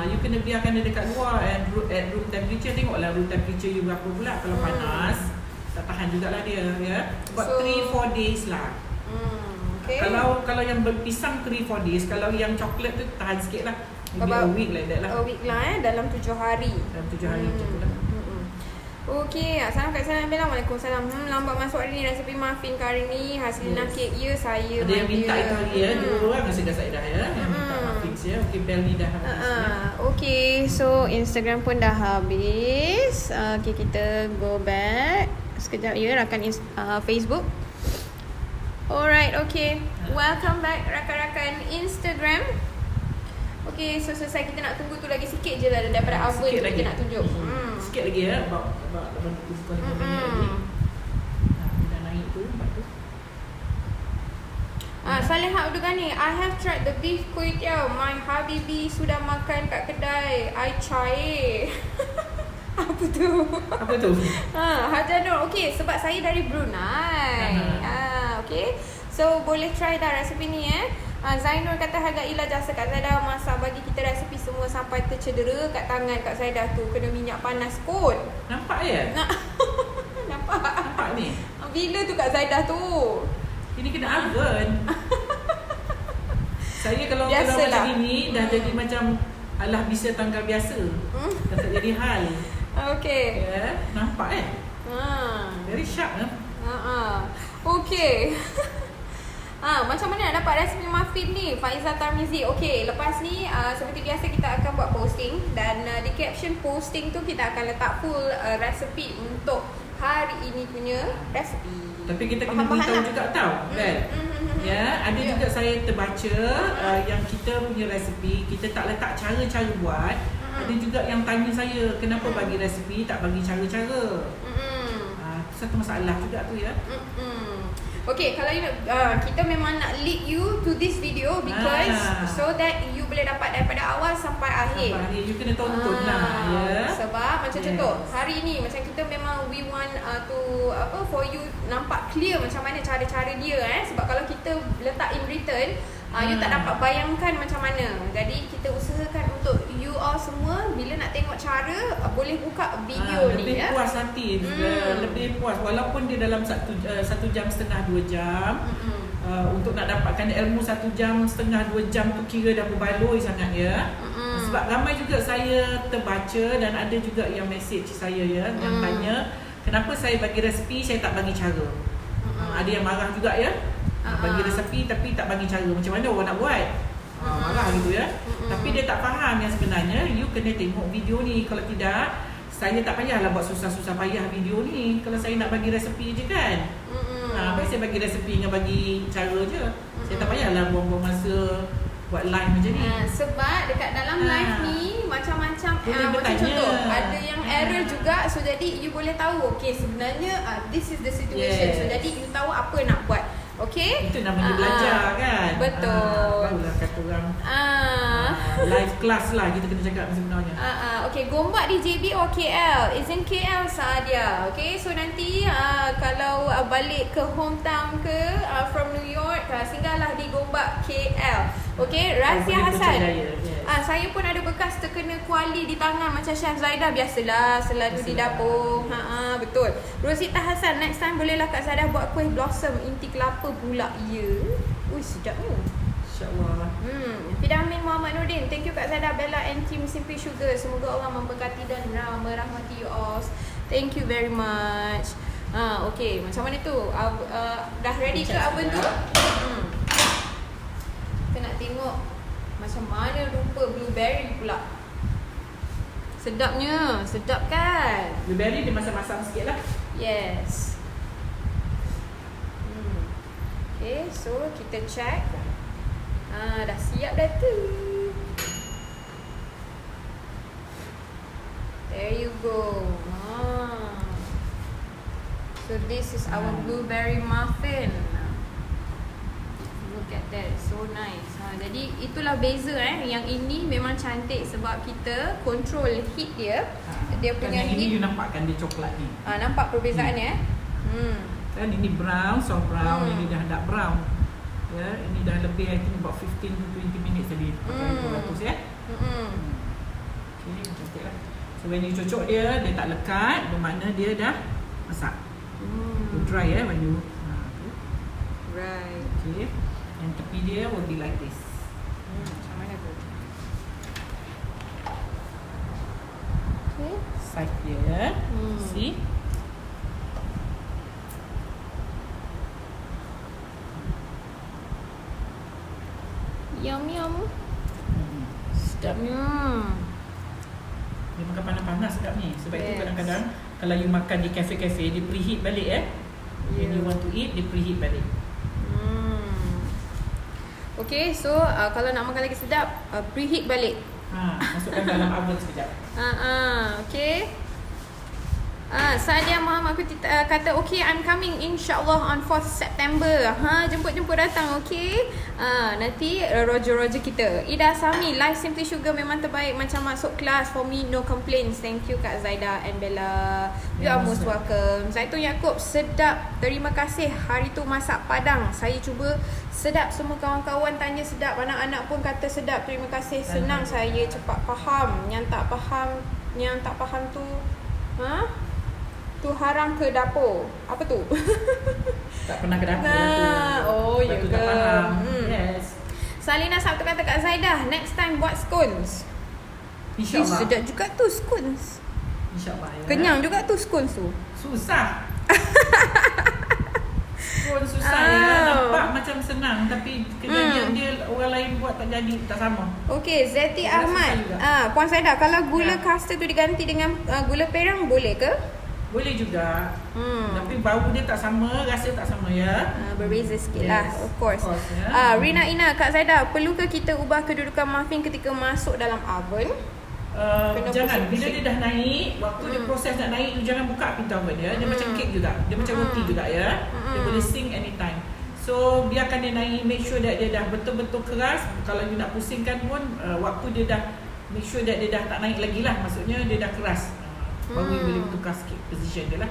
[SPEAKER 2] You kena biarkan dia dekat luar at room temperature. Tengoklah room temperature you berapa pula. Kalau panas tak tahan jugalah dia ya. About 3-4 days lah.
[SPEAKER 1] Okay.
[SPEAKER 2] Kalau yang pisang 3-4 days, kalau yang coklat tu tahan sikit lah. Maybe a week like that lah.
[SPEAKER 1] A week lah dalam 7 hari.
[SPEAKER 2] Dalam 7 hari macam tu lah.
[SPEAKER 1] Okey, Assalamualaikum Kak Waalaikumsalam. Lambat masuk hari ni resepi muffin kari ni. Hasilnya kek ya saya.
[SPEAKER 2] Ada yang minta itu hari ya. Dua orang masih dah saya dah ya. Yang minta muffin ya. Okey, bell ni dah habis.
[SPEAKER 1] Okey, so Instagram pun dah habis. Okey, kita go back. Sekejap ya, rakan Facebook. Alright, okay. Welcome back rakan-rakan Instagram. Okay, so selesai. Kita nak tunggu tu lagi sikit je lah daripada oven tu kita nak tunjuk.
[SPEAKER 2] Sikit lagi ya, about 85 minit lagi. Dah naik tu, nampak tu.
[SPEAKER 1] Saleh Abdul Ghani, I have tried the beef kuih tiao. My habibi sudah makan kat kedai. I cair. Apa tu?
[SPEAKER 2] Apa tu?
[SPEAKER 1] Hajar Nur. Okay, sebab saya dari Brunei. Okay. So, boleh try dah resepi ni Zainur kata hargailah jasa Kak Zaidah masak bagi kita resepi semua sampai tercedera kat tangan Kak Zaidah tu. Kena minyak panas kot.
[SPEAKER 2] Nampak ya? Nampak ni?
[SPEAKER 1] Bila tu Kak Zaidah tu?
[SPEAKER 2] Ini kena oven. Saya kalau macam ini dah jadi macam alah bisa tanggal biasa. Dah tak jadi hal.
[SPEAKER 1] Okay.
[SPEAKER 2] Ya, nampak very sharp
[SPEAKER 1] Okay. Macam mana nak dapat resepi muffin ni? Faiza Tarmizi. Okay, lepas ni seperti biasa kita akan buat posting. Dan di caption posting tu kita akan letak full resepi untuk hari ini punya resepi.
[SPEAKER 2] Tapi kita kena beritahu juga tahu kan? Ya, ada juga saya terbaca yang kita punya resepi, kita tak letak cara-cara buat. Ada juga yang tanya saya, kenapa bagi resepi tak bagi cara-cara? Satu masalah juga tu ya.
[SPEAKER 1] Okay, kalau kita memang nak lead you to this video because so that you boleh dapat daripada awal sampai akhir.
[SPEAKER 2] You kena tonton lah ya.
[SPEAKER 1] Sebab macam contoh hari ni macam kita memang we want to for you nampak clear macam mana cara-cara dia sebab kalau kita letak in written you tak dapat bayangkan macam mana. Jadi kita usahakan untuk you all semua bila nak tengok cara boleh buka video ni
[SPEAKER 2] lebih puas hati lebih puas walaupun dia dalam 1 jam setengah 2 jam. Untuk nak dapatkan ilmu 1 jam setengah 2 jam tu kira dah berbaloi sangat ya. Sebab ramai juga saya terbaca dan ada juga yang message saya ya yang tanya kenapa saya bagi resepi saya tak bagi cara. Ada yang marah juga ya. Bagi resepi tapi tak bagi cara. Macam mana orang nak buat? Marah gitu ya. Tapi dia tak faham yang sebenarnya you kena tengok video ni. Kalau tidak, saya tak payahlah buat susah-susah payah video ni. Kalau saya nak bagi resepi je kan. Baik saya bagi resepi dengan bagi cara je. Saya tak payahlah buang-buang masa buat live macam ni.
[SPEAKER 1] Sebab dekat dalam live ni macam-macam macam contoh ada yang error juga. So jadi you boleh tahu okay sebenarnya this is the situation. So jadi you tahu apa nak buat. Okay?
[SPEAKER 2] Itu namanya belajar kan.
[SPEAKER 1] Betul.
[SPEAKER 2] Barulah kata orang live class lah kita kena cakap sebenarnya.
[SPEAKER 1] Okay, Gombak di JB or KL? Is in KL Sadia. Okay, so nanti kalau balik ke hometown ke from New York, singgahlah di Gombak KL. Okay, Razia Hassan. Saya pun ada bekas terkena kuali di tangan macam Chef Zaidah. Biasalah, selalu di dapur. Betul. Rosita Hassan, next time bolehlah Kak Zaidah buat kuih blossom inti kelapa pula. Ya. Ui, sedapnya.
[SPEAKER 2] InsyaAllah.
[SPEAKER 1] Fidamin Muhammad Nordin, thank you Kak Zaidah, Bella and Team Simple Sugar. Semoga Allah memberkati dan merahmati you all. Thank you very much. Okay, macam mana tu? Dah ready ke oven tu? Kita nak tengok macam mana rupa blueberry pula. Sedapnya, sedap kan?
[SPEAKER 2] Blueberry dia masak-masak sikit lah.
[SPEAKER 1] Yes. Okay, so kita check. Dah siap dah tu. There you go. So this is our blueberry muffin. Look at that, so nice. Jadi itulah beza Yang ini memang cantik sebab kita control heat dia. Dia punya
[SPEAKER 2] yang
[SPEAKER 1] heat.
[SPEAKER 2] Ini you nampakkan dia coklat ni.
[SPEAKER 1] Nampak perbezaannya
[SPEAKER 2] Kan ini brown, soft brown, ini dah dark brown. Ya, ini dah lebih, I think about 15 to 20 minutes tadi pakai 200 ya. Okay, cantik lah. So when you cucuk dia tak lekat, bermakna dia dah masak. Dry when you
[SPEAKER 1] Right.
[SPEAKER 2] okay. And tepi dia will be like this.
[SPEAKER 1] Macam mana tu? Okay.
[SPEAKER 2] Side dia. See?
[SPEAKER 1] Yum yum.
[SPEAKER 2] Sedap. Dia makan panas-panas sedap ni. Sebab itu kadang-kadang kalau you makan di kafe-kafe, dia preheat balik When you want to eat, dia preheat balik.
[SPEAKER 1] Okay, so kalau nak makan lagi sedap, preheat balik.
[SPEAKER 2] Masukkan dalam oven sekejap.
[SPEAKER 1] Okay. Sadia Muhammad kata okay, I'm coming insyaAllah on 4th September. Jemput-jemput datang, okay. Nanti Roger kita. Ida Sami, live Simply Sugar memang terbaik, macam masuk kelas. For me, no complaints. Thank you Kak Zaida and Bella. You are most welcome. Zaitun Yaakob, sedap. Terima kasih. Hari tu masak Padang, saya cuba, sedap. Semua kawan-kawan tanya sedap, anak-anak pun kata sedap. Terima kasih. Senang saya cepat faham. Yang tak faham tu tu harang ke dapur. Apa tu?
[SPEAKER 2] Tak pernah ke dapur tu.
[SPEAKER 1] Oh, ya ke?
[SPEAKER 2] Tak faham. Yes.
[SPEAKER 1] Salina Sabtu kata Kak Zaidah, next time buat scones.
[SPEAKER 2] InsyaAllah.
[SPEAKER 1] Sedap juga tu scones.
[SPEAKER 2] InsyaAllah ya.
[SPEAKER 1] Kenyang juga tu scones tu.
[SPEAKER 2] Susah. Pun susah ya. Nampak macam senang, tapi kejadian dia orang lain buat tak jadi, tak sama.
[SPEAKER 1] Okey, Zeti
[SPEAKER 2] Susah
[SPEAKER 1] Ahmad.
[SPEAKER 2] juga.
[SPEAKER 1] Puan Zaidah, kalau gula custard tu diganti dengan gula perang boleh ke?
[SPEAKER 2] Boleh juga. Tapi bau dia tak sama, rasa tak sama ya.
[SPEAKER 1] Berbeza sikit lah, of course.
[SPEAKER 2] Ya.
[SPEAKER 1] Rina Ina, Kak Zaidah, perlu ke kita ubah kedudukan muffin ketika masuk dalam oven?
[SPEAKER 2] Jangan, bila dia dah naik, waktu dia proses nak naik, you jangan buka pintu oven dia. Dia macam kek juga, dia macam roti juga ya. Dia boleh sing anytime. So biarkan dia naik, make sure that dia dah betul-betul keras. Kalau you nak pusingkan pun, waktu dia dah make sure that dia dah tak naik lagi lah. Maksudnya dia dah keras. Baru you boleh tukar sikit position dia lah.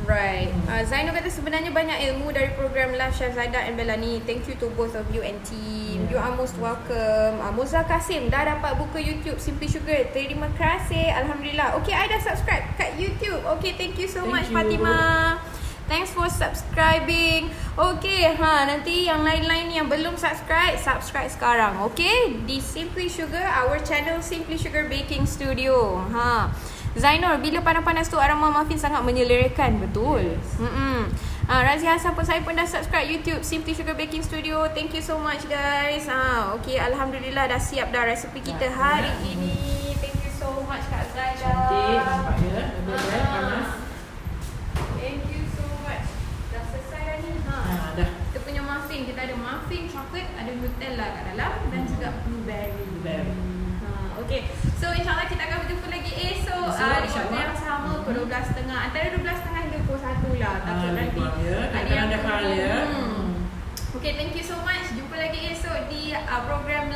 [SPEAKER 1] Right. Zainul kata sebenarnya banyak ilmu dari program Live Chef Zaidah and Bella ni. Thank you to both of you and team. You are most welcome. Moza Kasim dah dapat buka YouTube Simply Sugar. Terima kasih. Alhamdulillah. Okay, I dah subscribe kat YouTube. Okay, thank you so much Fatimah. Thanks for subscribing. Okay, nanti yang lain-lain yang belum subscribe sekarang. Okay, di Simply Sugar, our channel Simply Sugar Baking Studio. Zainul, bila panas-panas tu aroma muffin sangat menyelerakan. Betul. Razi Hassan pun, saya pun dah subscribe YouTube Simply Sugar Baking Studio. Thank you so much guys. Okay, alhamdulillah dah siap dah resepi kita hari ini. Thank you so much Kak Zaida.
[SPEAKER 2] Cantik nampak dia. Panas.
[SPEAKER 1] Thank you so much. Dah selesai dah ni.
[SPEAKER 2] Dah.
[SPEAKER 1] Kita punya muffin, kita ada muffin coklat, ada Nutella kat dalam dan juga blueberry. Okay, so insyaAllah kita akan berjumpa lagi esok di waktu yang sama pukul 12.30. Antara 12.30 hingga pukul 1 lah. Takut nanti ada yang
[SPEAKER 2] hal ya.
[SPEAKER 1] Okay, thank you so much. Jumpa lagi esok di program